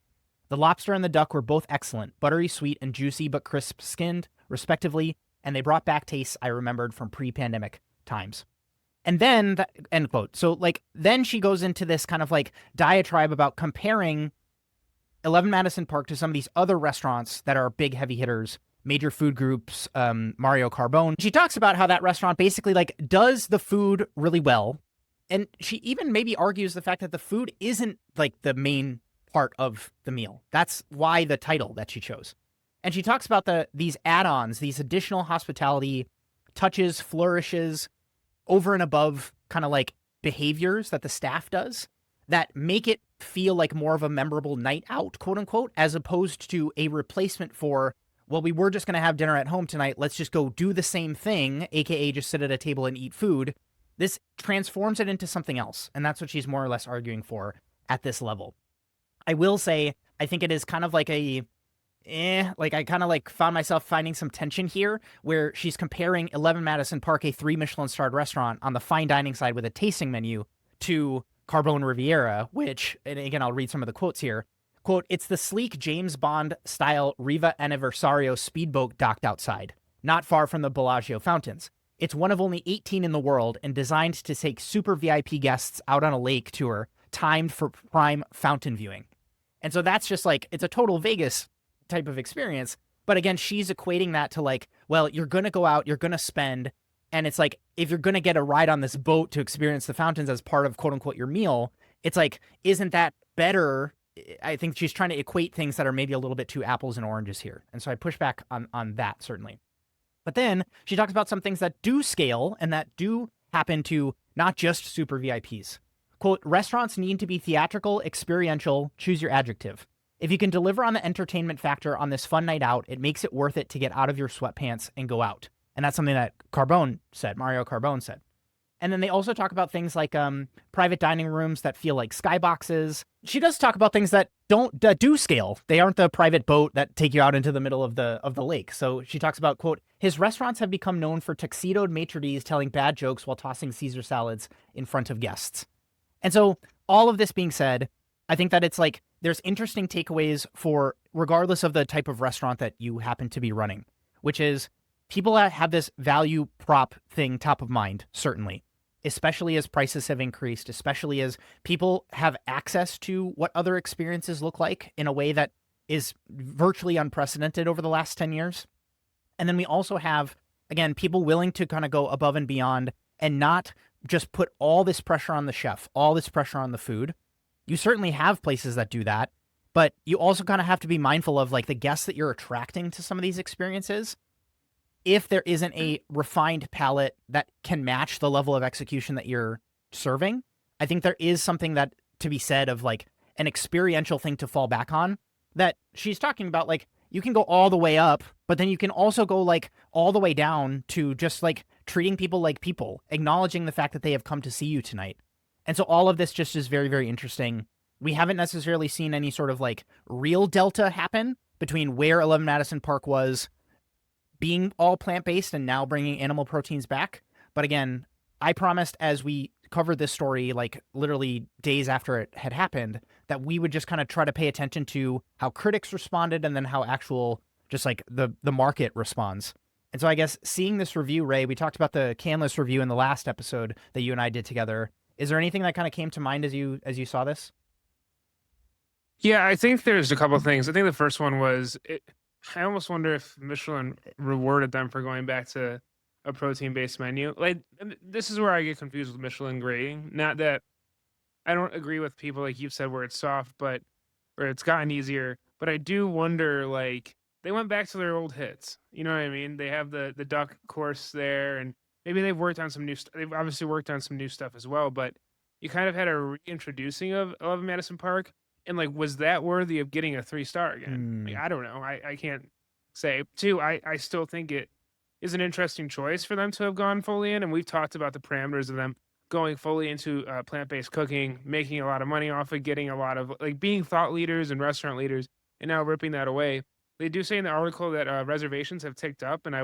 The lobster and the duck were both excellent, buttery sweet and juicy but crisp skinned, respectively, and they brought back tastes I remembered from pre pandemic times. And then, end quote. So, like, then she goes into this kind of like diatribe about comparing 11 Madison Park to some of these other restaurants that are big heavy hitters, major food groups, Mario Carbone. She talks about how that restaurant basically like does the food really well. And she even maybe argues the fact that the food isn't like the main part of the meal. That's why the title that she chose. And she talks about these add-ons, these additional hospitality touches, flourishes over and above kind of like behaviors that the staff does that make it feel like more of a memorable night out, quote unquote, as opposed to a replacement for, well, we were just going to have dinner at home tonight. Let's just go do the same thing, AKA just sit at a table and eat food. This transforms it into something else. And that's what she's more or less arguing for at this level. I will say, I think it is kind of like like I kind of like found myself finding some tension here where she's comparing 11 Madison Park, a 3 Michelin starred restaurant on the fine dining side with a tasting menu, to Carbone Riviera, which, and again, I'll read some of the quotes here. Quote, it's the sleek James Bond style Riva Anniversario speedboat docked outside, not far from the Bellagio fountains. It's one of only 18 in the world and designed to take super VIP guests out on a lake tour timed for prime fountain viewing. And so that's just like, it's a total Vegas type of experience. But again, she's equating that to like, well, you're going to go out, you're going to spend. And it's like, if you're going to get a ride on this boat to experience the fountains as part of quote unquote your meal, it's like, isn't that better? I think she's trying to equate things that are maybe a little bit too apples and oranges here. And so I push back on that, certainly. But then she talks about some things that do scale and that do happen to not just super VIPs. Quote, restaurants need to be theatrical, experiential, choose your adjective. If you can deliver on the entertainment factor on this fun night out, it makes it worth it to get out of your sweatpants and go out. And that's something that Mario Carbone said. And then they also talk about things like private dining rooms that feel like skyboxes. She does talk about things that do scale. They aren't the private boat that take you out into the middle of the lake. So she talks about, quote, his restaurants have become known for tuxedoed maitre d's telling bad jokes while tossing Caesar salads in front of guests. And so all of this being said, I think that it's like there's interesting takeaways for regardless of the type of restaurant that you happen to be running, which is people have this value prop thing top of mind, certainly, especially as prices have increased, especially as people have access to what other experiences look like in a way that is virtually unprecedented over the last 10 years. And then we also have, again, people willing to kind of go above and beyond and not just put all this pressure on the chef, all this pressure on the food. You certainly have places that do that, but you also kind of have to be mindful of like the guests that you're attracting to some of these experiences. If there isn't a refined palate that can match the level of execution that you're serving, I think there is something that to be said of like an experiential thing to fall back on that she's talking about. Like you can go all the way up, but then you can also go like all the way down to just like treating people like people, acknowledging the fact that they have come to see you tonight. And so all of this just is very, very interesting. We haven't necessarily seen any sort of like real delta happen between where 11 Madison Park was being all plant-based and now bringing animal proteins back. But again, I promised as we covered this story, like literally days after it had happened, that we would just kind of try to pay attention to how critics responded and then how actual just like the market responds. And so I guess seeing this review, Ray, we talked about the Canlis review in the last episode that you and I did together. Is there anything that kind of came to mind as you saw this? Yeah, I think there's a couple of things. I think the first one was I almost wonder if Michelin rewarded them for going back to a protein-based menu. Like this is where I get confused with Michelin grading. Not that I don't agree with people like you've said where it's soft, but where it's gotten easier. But I do wonder, like, they went back to their old hits. You know what I mean? They have the duck course there, and maybe they've worked on some new. They've obviously worked on some new stuff as well. But you kind of had a reintroducing of 11 Madison Park, and, like, was that worthy of getting a 3-star again? Like, Mm, I don't know. I can't say. 2, I still think it is an interesting choice for them to have gone fully in, and we've talked about the parameters of them going fully into, plant-based cooking, making a lot of money off it, getting a lot of like, being thought leaders and restaurant leaders, and now ripping that away. They do say in the article that, reservations have ticked up, and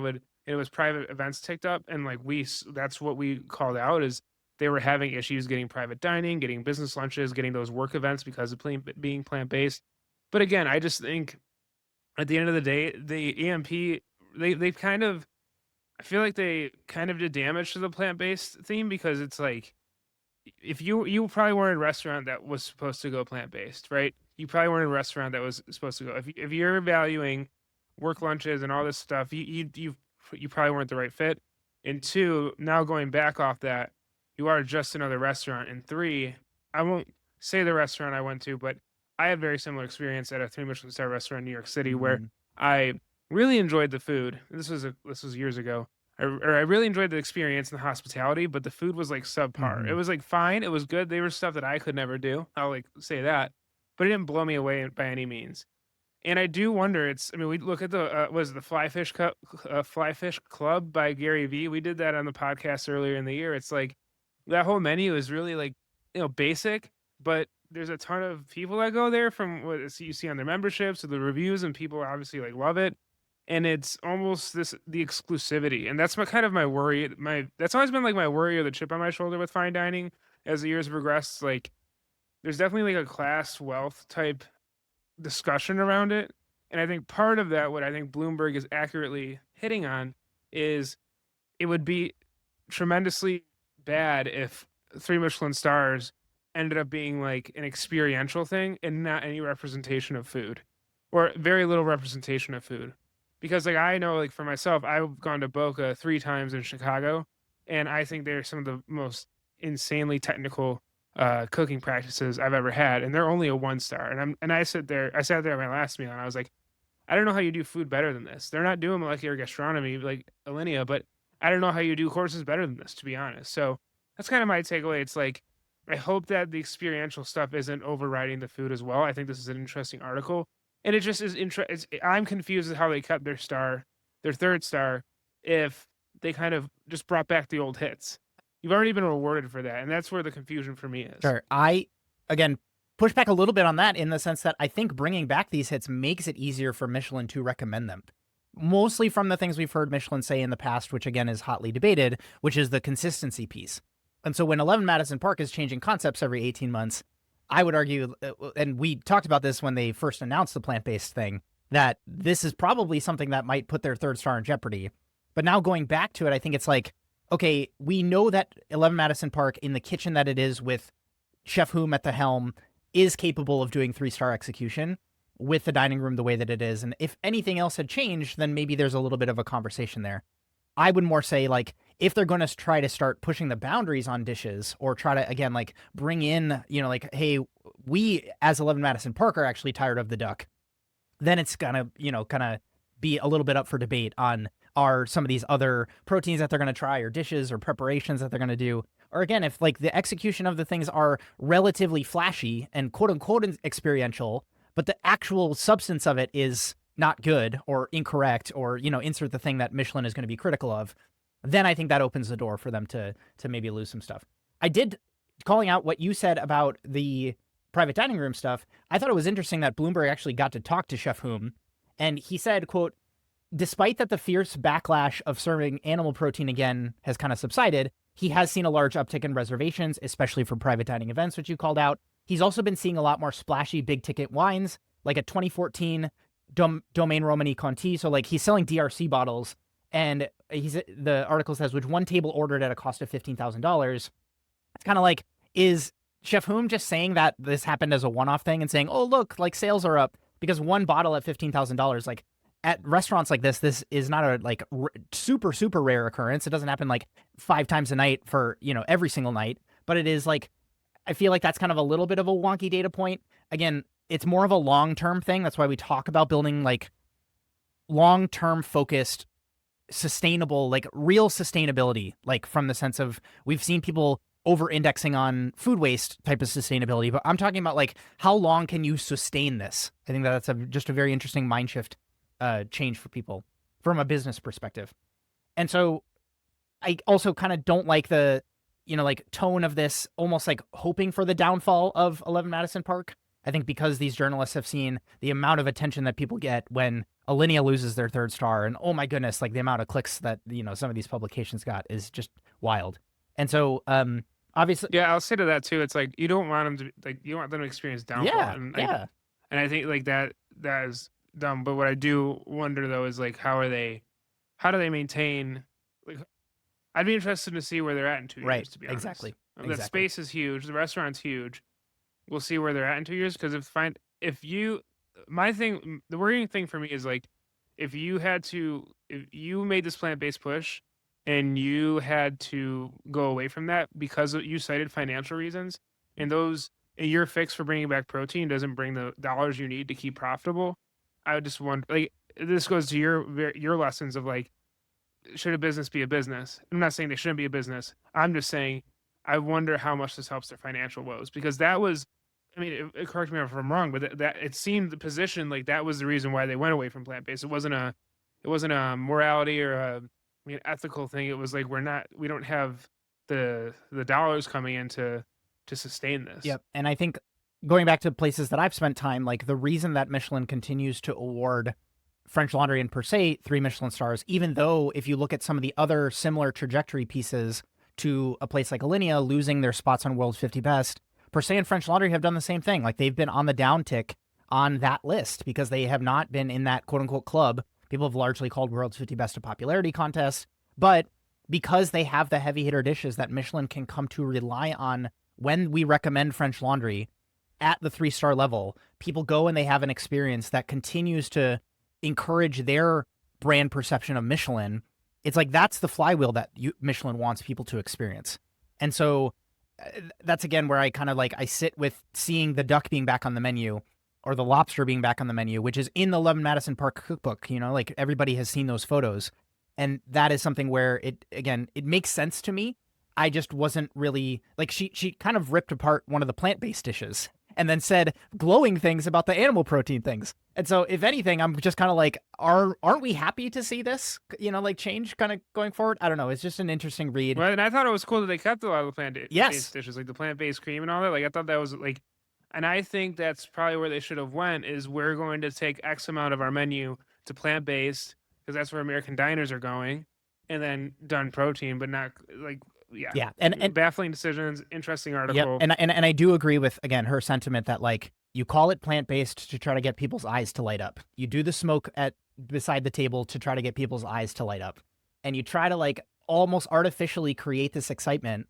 it was private events ticked up, and, like, that's what we called out is they were having issues getting private dining, getting business lunches, getting those work events because of being plant-based. But again, I just think at the end of the day, the EMP, they've kind of I feel like they kind of did damage to the plant-based theme because it's like if you probably weren't in a restaurant that was supposed to go plant-based, right? You probably weren't in a restaurant that was supposed to go. If you're valuing work lunches and all this stuff, you probably weren't the right fit. And 2, now going back off that, you are just another restaurant. And 3, I won't say the restaurant I went to, but I had very similar experience at a 3 Michelin star restaurant in New York City where mm, I really enjoyed the food. This was years ago. I really enjoyed the experience and the hospitality, but the food was, like, subpar. It mhm. was, like, fine, it was good, they were stuff that I could never do, I'll, like, say that, but it didn't blow me away by any means, and I do wonder, I mean, we look at the, was it the Fly Fish Club by Gary Vee? We did that on the podcast earlier in the year, it's like, that whole menu is really, like, basic, but there's a ton of people that go there from what you see on their memberships or the reviews, and people obviously, like, love it, and it's almost the exclusivity, and that's my kind of my worry. My That's always been like my worry or the chip on my shoulder with fine dining as the years progressed. Like there's definitely like a class wealth type discussion around it. And I think part of that, what I think Bloomberg is accurately hitting on, is it would be tremendously bad if 3 Michelin stars ended up being like an experiential thing and not any representation of food or very little representation of food. Because like I know like for myself, I've gone to Boca 3 times in Chicago, and I think they're some of the most insanely technical cooking practices I've ever had, and they're only a 1 star. And I sat there at my last meal, and I was like, I don't know how you do food better than this. They're not doing molecular gastronomy like Alinea, but I don't know how you do courses better than this, to be honest. So that's kind of my takeaway. It's like I hope that the experiential stuff isn't overriding the food as well. I think this is an interesting article, and it just is I'm confused at how they kept their 3rd star, if they kind of just brought back the old hits. You've already been rewarded for that, and that's where the confusion for me is. Sure. Again, push back a little bit on that in the sense that I think bringing back these hits makes it easier for Michelin to recommend them. Mostly from the things we've heard Michelin say in the past, which again is hotly debated, which is the consistency piece. And so when 11 Madison Park is changing concepts every 18 months, I would argue, and we talked about this when they first announced the plant-based thing, that this is probably something that might put their 3rd star in jeopardy. But now going back to it, I think it's like, okay, we know that 11 Madison Park, in the kitchen that it is with Chef Hume at the helm, is capable of doing 3-star execution with the dining room the way that it is. And if anything else had changed, then maybe there's a little bit of a conversation there. I would more say, like, if they're going to try to start pushing the boundaries on dishes or try to, again, like, bring in, like, hey, we as 11 Madison Park are actually tired of the duck, then it's going to, kind of be a little bit up for debate on are some of these other proteins that they're going to try or dishes or preparations that they're going to do. Or again, if like the execution of the things are relatively flashy and quote unquote experiential, but the actual substance of it is not good or incorrect or, insert the thing that Michelin is going to be critical of, then I think that opens the door for them to maybe lose some stuff. I did, calling out what you said about the private dining room stuff, I thought it was interesting that Bloomberg actually got to talk to Chef Hume, and he said, quote, despite that the fierce backlash of serving animal protein again has kind of subsided, he has seen a large uptick in reservations, especially for private dining events, which you called out. He's also been seeing a lot more splashy big ticket wines, like a 2014 Domaine Romani Conti. So like he's selling DRC bottles, and the article says, which one table ordered at a cost of $15,000. It's kind of like, is Chef Hume just saying that this happened as a one-off thing and saying, oh, look, like sales are up because one bottle at $15,000, like at restaurants like this is not a like super, super rare occurrence. It doesn't happen like 5 times a night for, every single night, but it is like, I feel like that's kind of a little bit of a wonky data point. Again, it's more of a long-term thing. That's why we talk about building like long-term focused, sustainable, like real sustainability, like from the sense of we've seen people over-indexing on food waste type of sustainability, but I'm talking about like how long can you sustain this? I think that's just a very interesting mind shift change for people from a business perspective. And so I also kind of don't like the, like tone of this, almost like hoping for the downfall of 11 Madison Park. I think because these journalists have seen the amount of attention that people get when Alinea loses their third star, and oh my goodness, like the amount of clicks that some of these publications got is just wild. And so, obviously, Yeah, I'll say to that too. It's like you don't want them to like you don't want them to experience downfall, yeah, and yeah, I think like that is dumb. But what I do wonder though is like how do they maintain like I'd be interested to see where they're at in 2 years, right, to be honest. exactly, That exactly, space is huge. The restaurant's huge. We'll see where they're at in 2 years because if you my thing the worrying thing for me is like if you made this plant based push and you had to go away from that because you cited financial reasons and your fix for bringing back protein doesn't bring the dollars you need to keep profitable. I would just wonder like this goes to your lessons of like should a business be a business? I'm not saying they shouldn't be a business. I'm just saying I wonder how much this helps their financial woes because that was, I mean, correct me if I'm wrong, but that it seemed the position like that was the reason why they went away from plant based. It wasn't a morality or ethical thing. It was like we don't have the dollars coming in to sustain this. yep. And I think going back to places that I've spent time, like the reason that Michelin continues to award French Laundry and Per Se 3 Michelin stars, even though if you look at some of the other similar trajectory pieces to a place like Alinea losing their spots on World's 50 Best, Per Se and French Laundry have done the same thing. Like they've been on the downtick on that list because they have not been in that quote unquote club. People have largely called World's 50 Best a popularity contest, but because they have the heavy hitter dishes that Michelin can come to rely on when we recommend French Laundry at the 3-star level, people go and they have an experience that continues to encourage their brand perception of Michelin. It's like that's the flywheel that Michelin wants people to experience. And so that's again where I kind of like I sit with seeing the duck being back on the menu or the lobster being back on the menu, which is in the 11 Madison Park cookbook. Like everybody has seen those photos, and that is something where it makes sense to me. I just wasn't really like she kind of ripped apart one of the plant-based dishes and then said glowing things about the animal protein things. And so if anything, I'm just kind of like, aren't we happy to see this, like change kind of going forward? I don't know. It's just an interesting read. Well, and I thought it was cool that they kept a lot of the Yes. plant-based dishes, like the plant-based cream and all that. Like I thought that was like, and I think that's probably where they should have went. Is we're going to take X amount of our menu to plant-based because that's where American diners are going, and then done protein, but not like yeah, Yeah. And baffling decisions. Interesting yep. article. And I do agree with, again, her sentiment that like you call it plant-based to try to get people's eyes to light up. You do the smoke beside the table to try to get people's eyes to light up. And you try to like almost artificially create this excitement.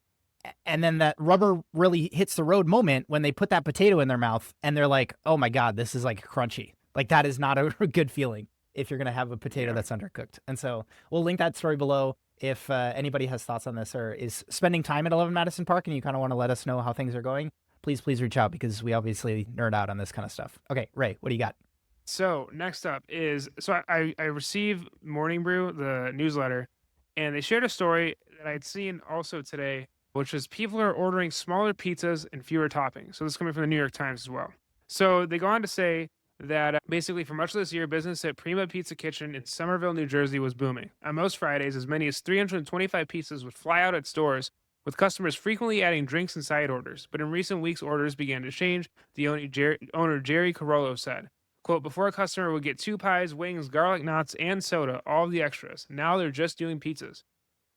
And then that rubber really hits the road moment when they put that potato in their mouth and they're like, oh my God, this is like crunchy. Like that is not a good feeling if you're going to have a potato that's undercooked. And so we'll link that story below. If anybody has thoughts on this or is spending time at 11 Madison Park and you kind of want to let us know how things are going, please reach out because we obviously nerd out on this kind of stuff. Okay, Ray, what do you got? So next up is I received Morning Brew, the newsletter, and they shared a story that I'd seen also today, which is people are ordering smaller pizzas and fewer toppings. So this is coming from the New York Times as well. So they go on to say that basically for much of this year, business at Prima Pizza Kitchen in Somerville, New Jersey was booming. On most Fridays, as many as 325 pizzas would fly out at stores, with customers frequently adding drinks and side orders. But in recent weeks, orders began to change, the owner Jerry Carollo said. Quote, before a customer would get 2 pies, wings, garlic knots, and soda, all of the extras. Now they're just doing pizzas.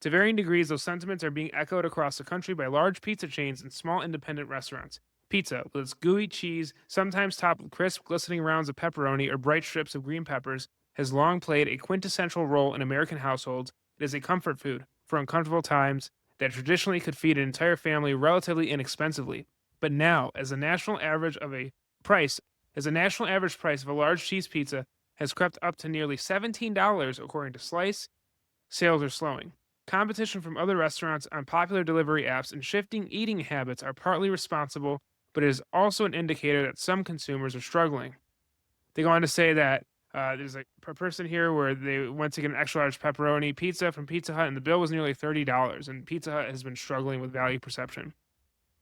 To varying degrees, those sentiments are being echoed across the country by large pizza chains and small independent restaurants. Pizza, with its gooey cheese, sometimes topped with crisp, glistening rounds of pepperoni or bright strips of green peppers, has long played a quintessential role in American households. It is a comfort food for uncomfortable times that traditionally could feed an entire family relatively inexpensively. But now, as a national average price of a large cheese pizza has crept up to nearly $17 according to Slice, sales are slowing. Competition from other restaurants on popular delivery apps and shifting eating habits are partly responsible, but it is also an indicator that some consumers are struggling. They go on to say that There's a person here where they went to get an extra large pepperoni pizza from Pizza Hut, and the bill was nearly $30. And Pizza Hut has been struggling with value perception.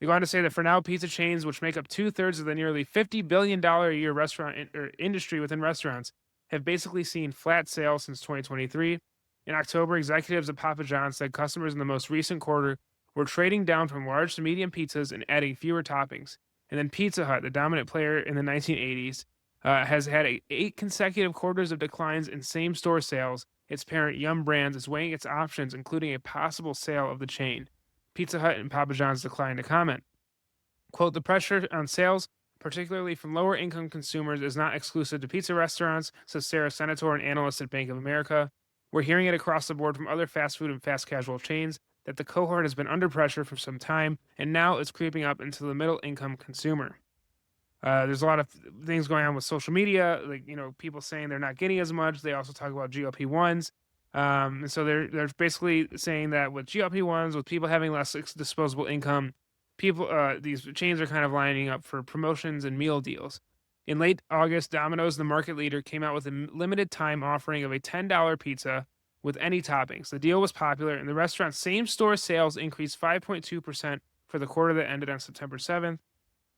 They go on to say that for now, pizza chains, which make up 2/3 of the nearly $50 billion a year industry within restaurants, have basically seen flat sales since 2023. In October, executives at Papa John's said customers in the most recent quarter were trading down from large to medium pizzas and adding fewer toppings. And then Pizza Hut, the dominant player in the 1980s, has had 8 consecutive quarters of declines in same-store sales. Its parent Yum Brands is weighing its options, including a possible sale of the chain. Pizza Hut and Papa John's declined to comment. Quote, the pressure on sales, particularly from lower income consumers, is not exclusive to pizza restaurants, says Sarah Senator, an analyst at Bank of America. We're hearing it across the board from other fast food and fast casual chains that the cohort has been under pressure for some time, and now it's creeping up into the middle income consumer. There's a lot of things going on with social media, like people saying they're not getting as much. They also talk about GLP-1s, and so they're basically saying that with GLP-1s, with people having less disposable income, these chains are kind of lining up for promotions and meal deals. In late August, Domino's, the market leader, came out with a limited time offering of a $10 pizza with any toppings. The deal was popular, and the restaurant's same store sales increased 5.2% for the quarter that ended on September 7th.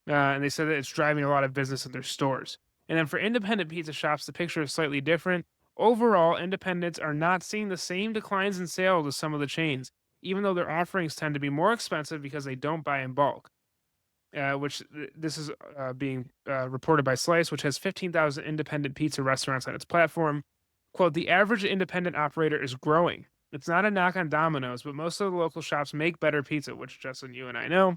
And they said that it's driving a lot of business in their stores. And then for independent pizza shops, the picture is slightly different. Overall, independents are not seeing the same declines in sales as some of the chains, even though their offerings tend to be more expensive because they don't buy in bulk. This is being reported by Slice, which has 15,000 independent pizza restaurants on its platform. Quote, the average independent operator is growing. It's not a knock on Domino's, but most of the local shops make better pizza, which Justin, you and I know.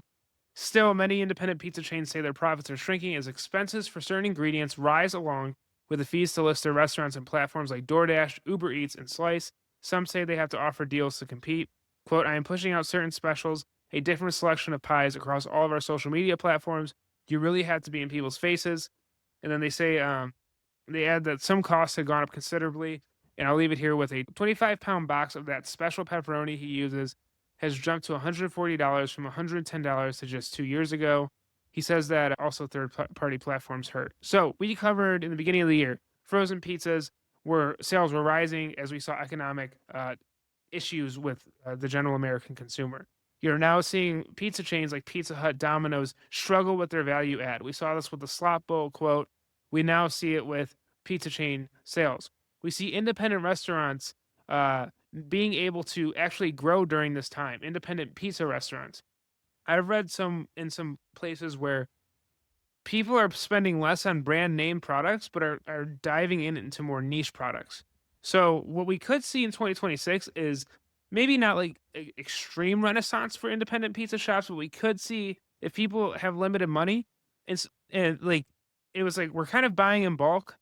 Still, many independent pizza chains say their profits are shrinking as expenses for certain ingredients rise along with the fees to list their restaurants on platforms like DoorDash, Uber Eats, and Slice. Some say they have to offer deals to compete. Quote, I am pushing out certain specials, a different selection of pies across all of our social media platforms. You really have to be in people's faces. And then they say, they add that some costs have gone up considerably. And I'll leave it here with a 25-pound box of that special pepperoni he uses has jumped to $140 from $110 to just 2 years ago. He says that also third-party platforms hurt. So we covered in the beginning of the year, frozen pizzas sales were rising as we saw economic issues with the general American consumer. You're now seeing pizza chains like Pizza Hut, Domino's struggle with their value add. We saw this with the slop bowl quote. We now see it with pizza chain sales. We see independent restaurants being able to actually grow during this time, independent pizza restaurants. I've read in some places where people are spending less on brand name products, but are diving into more niche products. So what we could see in 2026 is maybe not like extreme renaissance for independent pizza shops, but we could see if people have limited money and like it was like we're kind of buying in bulk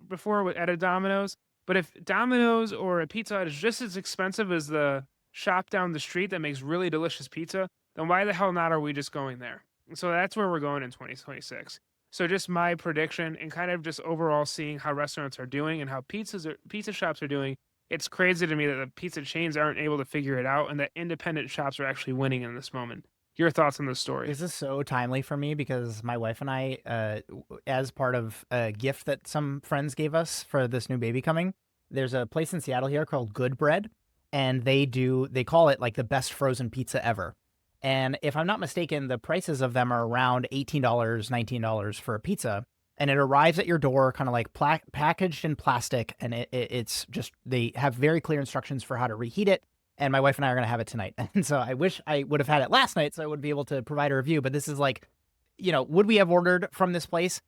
before at a Domino's. But if Domino's or a Pizza Hut is just as expensive as the shop down the street that makes really delicious pizza, then why the hell not are we just going there? And so that's where we're going in 2026. So just my prediction and kind of just overall seeing how restaurants are doing and how pizza shops are doing. It's crazy to me that the pizza chains aren't able to figure it out and that independent shops are actually winning in this moment. Your thoughts on this story? This is so timely for me because my wife and I, as part of a gift that some friends gave us for this new baby coming, there's a place in Seattle here called Good Bread, and they call it like the best frozen pizza ever. And if I'm not mistaken, the prices of them are around $18, $19 for a pizza. And it arrives at your door kind of like packaged in plastic. And it's just, they have very clear instructions for how to reheat it. And my wife and I are going to have it tonight. And so I wish I would have had it last night so I would be able to provide a review. But this is like, would we have ordered from this place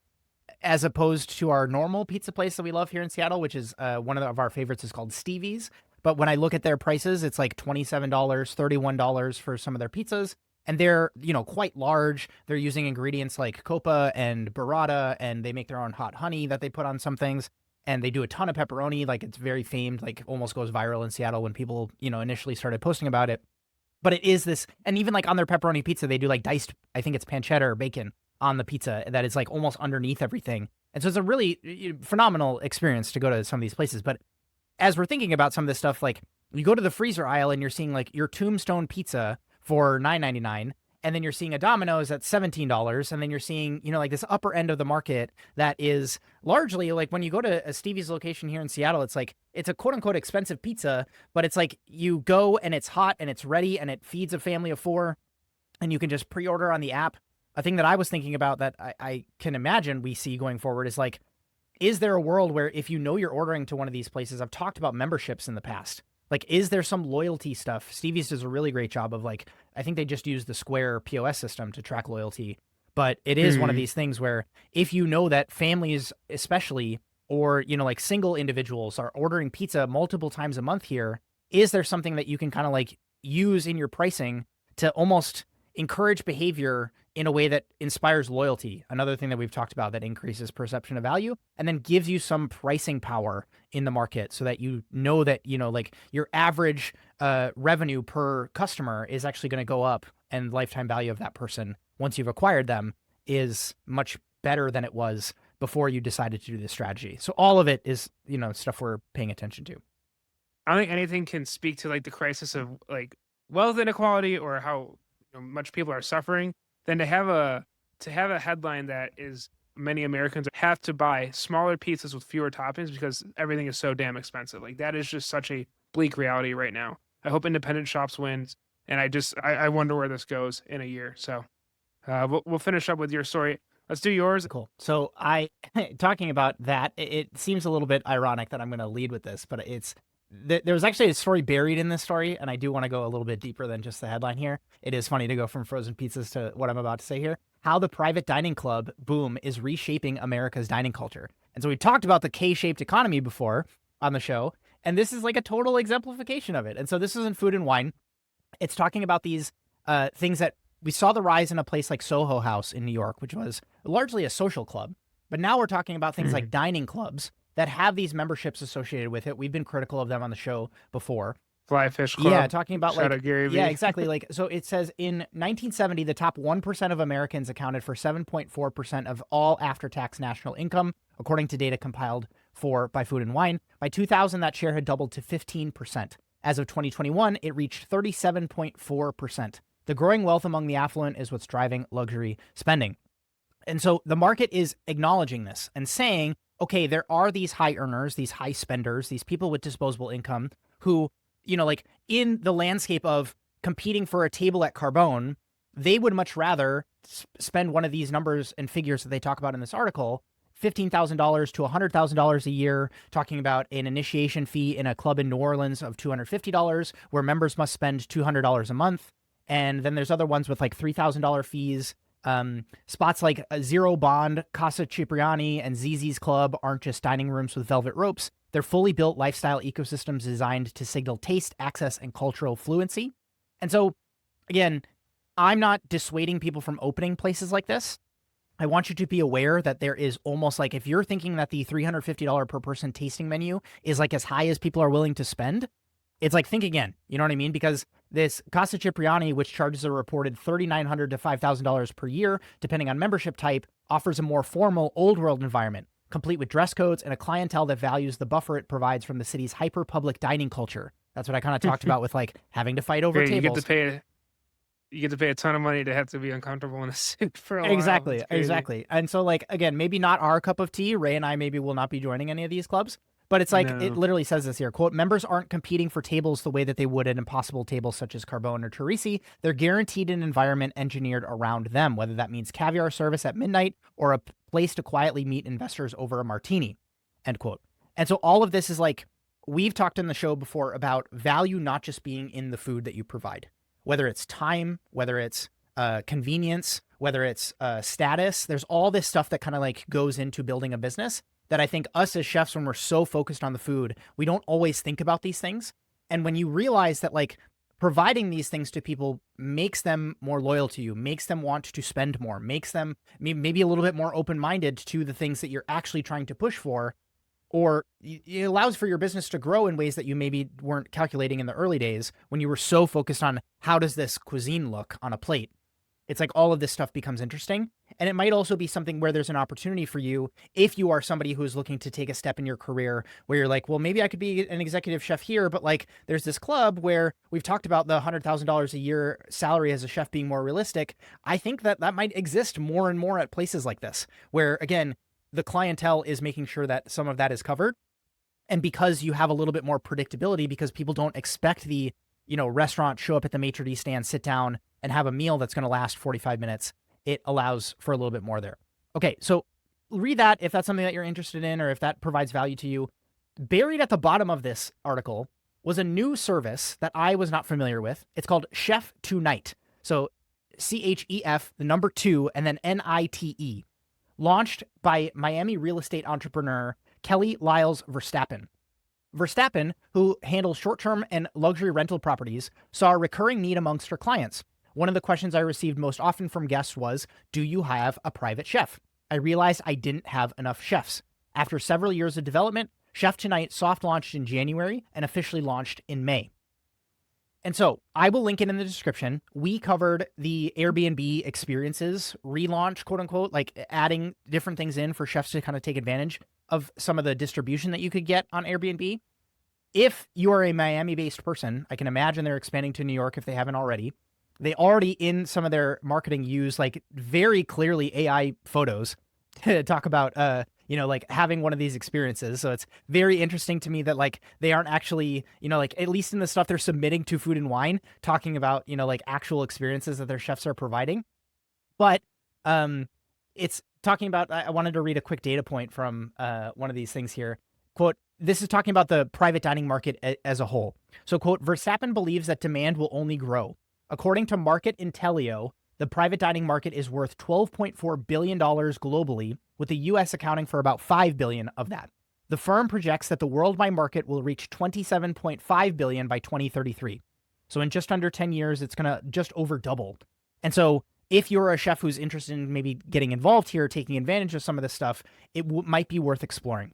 as opposed to our normal pizza place that we love here in Seattle, which is one of our favorites is called Stevie's. But when I look at their prices, it's like $27, $31 for some of their pizzas. And they're, quite large. They're using ingredients like copa and burrata, and they make their own hot honey that they put on some things. And they do a ton of pepperoni, like it's very famed, like almost goes viral in Seattle when people, initially started posting about it. But it is this, and even like on their pepperoni pizza, they do like diced, I think it's pancetta or bacon on the pizza that is like almost underneath everything. And so it's a really phenomenal experience to go to some of these places. But as we're thinking about some of this stuff, like you go to the freezer aisle and you're seeing like your Tombstone pizza for $9.99, and then you're seeing a Domino's at $17, and then you're seeing, like this upper end of the market that is largely like when you go to a Stevie's location here in Seattle, it's like it's a quote unquote expensive pizza, but it's like you go and it's hot and it's ready and it feeds a family of 4, and you can just pre-order on the app. A thing that I was thinking about that I can imagine we see going forward is like, is there a world where if you're ordering to one of these places, I've talked about memberships in the past. Like, is there some loyalty stuff? Stevie's does a really great job of like, I think they just use the Square POS system to track loyalty. But it is one of these things where if you know that families especially, or, like single individuals are ordering pizza multiple times a month here, is there something that you can kind of like use in your pricing to almost encourage behavior in a way that inspires loyalty? Another thing that we've talked about that increases perception of value and then gives you some pricing power in the market so that that, like your average revenue per customer is actually going to go up, and lifetime value of that person once you've acquired them is much better than it was before you decided to do this strategy. So all of it is, stuff we're paying attention to. I don't think anything can speak to like the crisis of like wealth inequality or how much people are suffering than to have a headline that is many Americans have to buy smaller pizzas with fewer toppings because everything is so damn expensive. Like that is just such a bleak reality right now. I hope independent shops wins, and I wonder where this goes in a year. So we'll finish up with your story. Let's do yours. Cool. So talking about that, it seems a little bit ironic that I'm going to lead with this, but there was actually a story buried in this story, and I do want to go a little bit deeper than just the headline here. It is funny to go from frozen pizzas to what I'm about to say here. How the private dining club boom is reshaping America's dining culture. And so we talked about the K-shaped economy before on the show, and this is like a total exemplification of it. And so this is in food and wine. It's talking about these things that we saw the rise in a place like Soho House in New York, which was largely a social club. But now we're talking about things like dining clubs that have these memberships associated with it. We've been critical of them on the show before. Fly Fish Club. Yeah, talking about Shout out Gary Vee. Yeah, exactly. Like, so it says in 1970, the top 1% of Americans accounted for 7.4% of all after-tax national income, according to data compiled by Food and Wine. By 2000, that share had doubled to 15%. As of 2021, it reached 37.4%. The growing wealth among the affluent is what's driving luxury spending. And so the market is acknowledging this and saying, okay, there are these high earners, these high spenders, these people with disposable income who, like in the landscape of competing for a table at Carbone, they would much rather spend one of these numbers and figures that they talk about in this article, $15,000 to $100,000 a year, talking about an initiation fee in a club in New Orleans of $250, where members must spend $200 a month. And then there's other ones with like $3,000 fees. Spots like Zero Bond, Casa Cipriani, and Zizi's Club aren't just dining rooms with velvet ropes. They're fully built lifestyle ecosystems designed to signal taste, access, and cultural fluency. And so, again, I'm not dissuading people from opening places like this. I want you to be aware that there is almost like, if you're thinking that the $350 per person tasting menu is like as high as people are willing to spend, it's like, think again. You know what I mean? Because this Casa Cipriani, which charges a reported $3,900 to $5,000 per year, depending on membership type, offers a more formal old world environment, complete with dress codes and a clientele that values the buffer it provides from the city's hyper-public dining culture. That's what I kind of talked about with like having to fight over tables. You get to pay a ton of money to have to be uncomfortable in a suit for a while. Exactly. And so like, again, maybe not our cup of tea. Ray and I maybe will not be joining any of these clubs. But it's like, It literally says this here, quote, members aren't competing for tables the way that they would at impossible tables such as Carbone or Teresi. They're guaranteed an environment engineered around them, whether that means caviar service at midnight or a place to quietly meet investors over a martini, end quote. And so all of this is like, we've talked in the show before about value not just being in the food that you provide, whether it's time, whether it's convenience, whether it's status. There's all this stuff that kind of like goes into building a business that I think us as chefs, when we're so focused on the food, we don't always think about these things. And when you realize that like providing these things to people makes them more loyal to you, makes them want to spend more, makes them maybe a little bit more open-minded to the things that you're actually trying to push for, or it allows for your business to grow in ways that you maybe weren't calculating in the early days when you were so focused on how does this cuisine look on a plate. It's like all of this stuff becomes interesting. And it might also be something where there's an opportunity for you if you are somebody who's looking to take a step in your career where you're like, well, maybe I could be an executive chef here, but like there's this club where we've talked about the $100,000 a year salary as a chef being more realistic. I think that that might exist more and more at places like this, where again, the clientele is making sure that some of that is covered. And because you have a little bit more predictability, because people don't expect the, restaurant, show up at the maitre d' stand, sit down and have a meal that's going to last 45 minutes, it allows for a little bit more there. Okay, so read that if that's something that you're interested in or if that provides value to you. Buried at the bottom of this article was a new service that I was not familiar with. It's called Chef Tonight. So CHEF, the number 2, and then NITE, launched by Miami real estate entrepreneur Kelly Lyles Verstappen. Verstappen, who handles short-term and luxury rental properties, saw a recurring need amongst her clients. One of the questions I received most often from guests was, do you have a private chef? I realized I didn't have enough chefs. After several years of development, Chef Tonight soft launched in January and officially launched in May. And so I will link it in the description. We covered the Airbnb experiences relaunch, quote unquote, like adding different things in for chefs to kind of take advantage of some of the distribution that you could get on Airbnb. If you are a Miami-based person, I can imagine they're expanding to New York if they haven't already. They already in some of their marketing use like very clearly AI photos to talk about, like having one of these experiences. So it's very interesting to me that like they aren't actually, like at least in the stuff they're submitting to Food and Wine, talking about, like actual experiences that their chefs are providing. But it's talking about, I wanted to read a quick data point from one of these things here. Quote, this is talking about the private dining market as a whole. So quote, Verstappen believes that demand will only grow. According to Market Intelio, the private dining market is worth $12.4 billion globally, with the U.S. accounting for about $5 billion of that. The firm projects that the worldwide market will reach $27.5 billion by 2033. So in just under 10 years, it's going to just over double. And so if you're a chef who's interested in maybe getting involved here, taking advantage of some of this stuff, it might be worth exploring.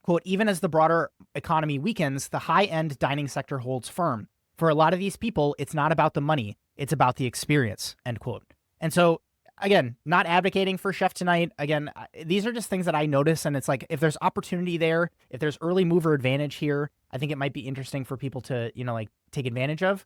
Quote, even as the broader economy weakens, the high-end dining sector holds firm. For a lot of these people, it's not about the money, it's about the experience, end quote. And so, again, not advocating for Chef Tonight. Again, these are just things that I notice, and it's like, if there's opportunity there, if there's early mover advantage here, I think it might be interesting for people to, take advantage of.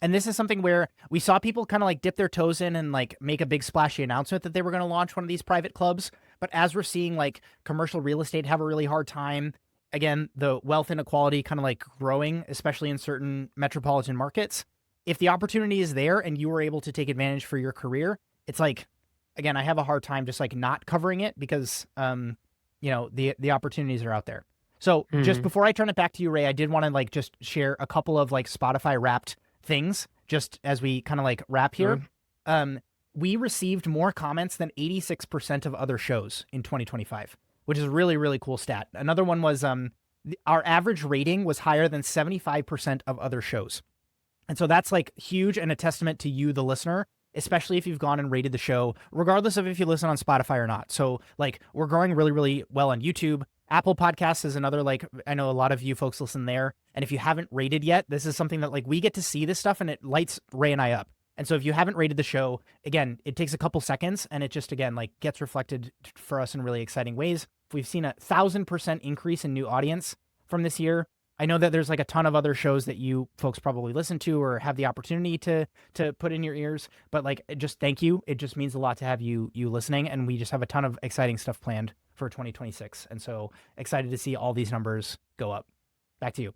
And this is something where we saw people kind of like dip their toes in and like make a big splashy announcement that they were going to launch one of these private clubs. But as we're seeing like commercial real estate have a really hard time, again, the wealth inequality kind of like growing, especially in certain metropolitan markets. If the opportunity is there and you were able to take advantage for your career, it's like, again, I have a hard time just like not covering it because, the opportunities are out there. So just before I turn it back to you, Ray, I did want to like just share a couple of like Spotify Wrapped things just as we kind of like wrap here. We received more comments than 86% of other shows in 2025, which is a really, really cool stat. Another one was our average rating was higher than 75% of other shows. And so that's like huge and a testament to you, the listener, especially if you've gone and rated the show, regardless of if you listen on Spotify or not. So like we're growing really, really well on YouTube. Apple Podcasts is another, like, I know a lot of you folks listen there. And if you haven't rated yet, this is something that like we get to see this stuff and it lights Ray and I up. And so if you haven't rated the show, again, it takes a couple seconds and it just, again, like gets reflected for us in really exciting ways. We've seen 1,000% increase in new audience from this year. I know that there's like a ton of other shows that you folks probably listen to or have the opportunity to put in your ears, but like, just thank you. It just means a lot to have you listening. And we just have a ton of exciting stuff planned for 2026. And so excited to see all these numbers go up. Back to you.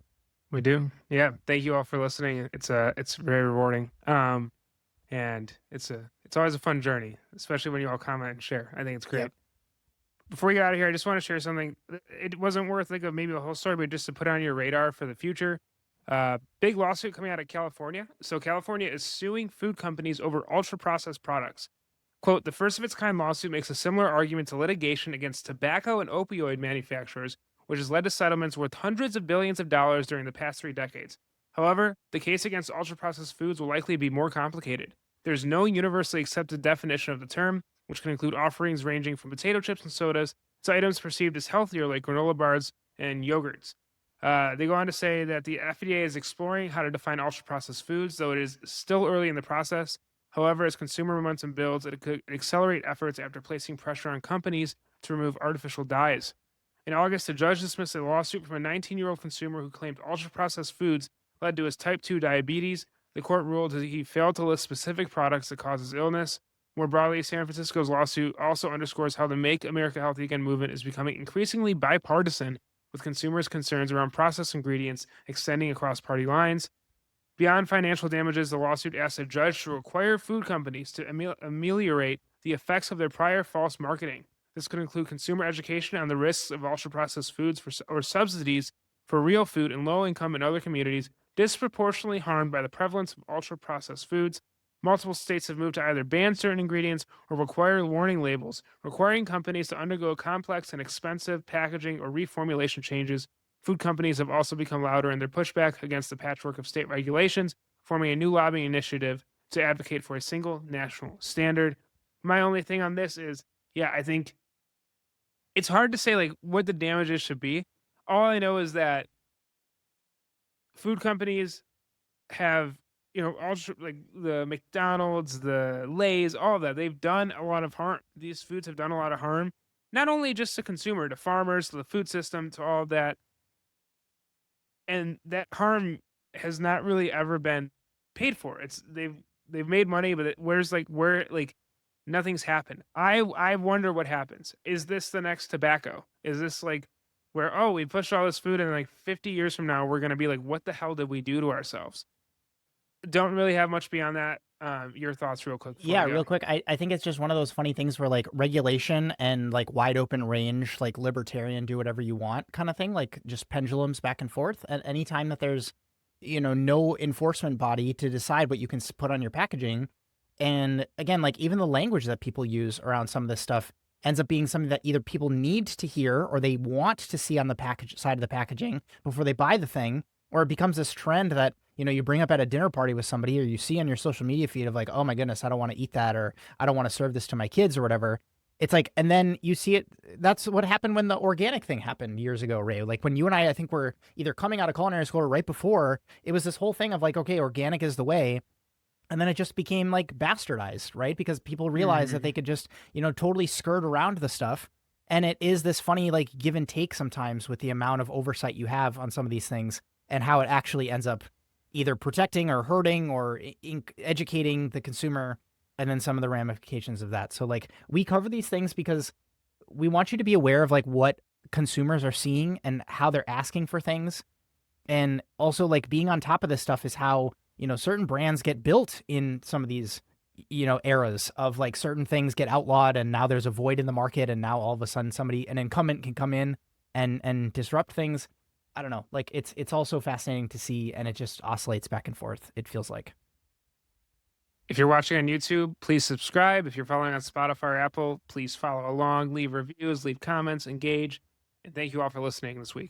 We do. Yeah. Thank you all for listening. It's very rewarding. And it's always a fun journey, especially when you all comment and share. I think it's great. Yep. Before we get out of here, I just want to share something. It wasn't worth like maybe the whole story, but just to put on your radar for the future. Big lawsuit coming out of California. So California is suing food companies over ultra processed products. Quote, the first of its kind lawsuit makes a similar argument to litigation against tobacco and opioid manufacturers, which has led to settlements worth hundreds of billions of dollars during the past 3 decades. However, the case against ultra processed foods will likely be more complicated. There's no universally accepted definition of the term, which can include offerings ranging from potato chips and sodas to items perceived as healthier like granola bars and yogurts. They go on to say that the FDA is exploring how to define ultra-processed foods, though it is still early in the process. However, as consumer momentum builds, it could accelerate efforts after placing pressure on companies to remove artificial dyes. In August, a judge dismissed a lawsuit from a 19-year-old consumer who claimed ultra processed foods led to his type 2 diabetes. The court ruled that he failed to list specific products that cause his illness. More broadly, San Francisco's lawsuit also underscores how the Make America Healthy Again movement is becoming increasingly bipartisan, with consumers' concerns around processed ingredients extending across party lines. Beyond financial damages, the lawsuit asks a judge to require food companies to ameliorate the effects of their prior false marketing. This could include consumer education on the risks of ultra processed foods or subsidies for real food in low income and other communities disproportionately harmed by the prevalence of ultra processed foods. Multiple states have moved to either ban certain ingredients or require warning labels, requiring companies to undergo complex and expensive packaging or reformulation changes. Food companies have also become louder in their pushback against the patchwork of state regulations, forming a new lobbying initiative to advocate for a single national standard. My only thing on this is, yeah, I think it's hard to say like what the damages should be. All I know is that food companies have, ultra, like the McDonald's, the Lay's, all of that. They've done a lot of harm. These foods have done a lot of harm, not only just to consumer, to farmers, to the food system, to all of that. And that harm has not really ever been paid for. They've made money, but where nothing's happened. I wonder what happens. Is this the next tobacco? Is this like where, oh, we pushed all this food and like 50 years from now we're gonna be like, what the hell did we do to ourselves? Don't really have much beyond that. Your thoughts real quick before Yeah, I go. real quick. I think it's just one of those funny things where like regulation and like wide open range, like libertarian, do whatever you want kind of thing, like just pendulums back and forth. And anytime that there's, no enforcement body to decide what you can put on your packaging. And again, like even the language that people use around some of this stuff ends up being something that either people need to hear or they want to see on the package side of the packaging before they buy the thing, or it becomes this trend that you bring up at a dinner party with somebody or you see on your social media feed of like, oh my goodness, I don't want to eat that, or I don't want to serve this to my kids or whatever. It's like, and then you see it. That's what happened when the organic thing happened years ago, Ray. Like when you and I think were either coming out of culinary school or right before, it was this whole thing of like, okay, organic is the way. And then it just became like bastardized, right? Because people realized that Mhm. they could just, totally skirt around the stuff. And it is this funny, like, give and take sometimes with the amount of oversight you have on some of these things and how it actually ends up either protecting or hurting or educating the consumer, and then some of the ramifications of that. So, like, we cover these things because we want you to be aware of like what consumers are seeing and how they're asking for things. And also, like, being on top of this stuff is how, certain brands get built in some of these, eras of like certain things get outlawed and now there's a void in the market. And now all of a sudden an incumbent can come in and disrupt things. I don't know. Like it's also fascinating to see, and it just oscillates back and forth, it feels like. If you're watching on YouTube, please subscribe. If you're following on Spotify or Apple, please follow along, leave reviews, leave comments, engage. And thank you all for listening this week.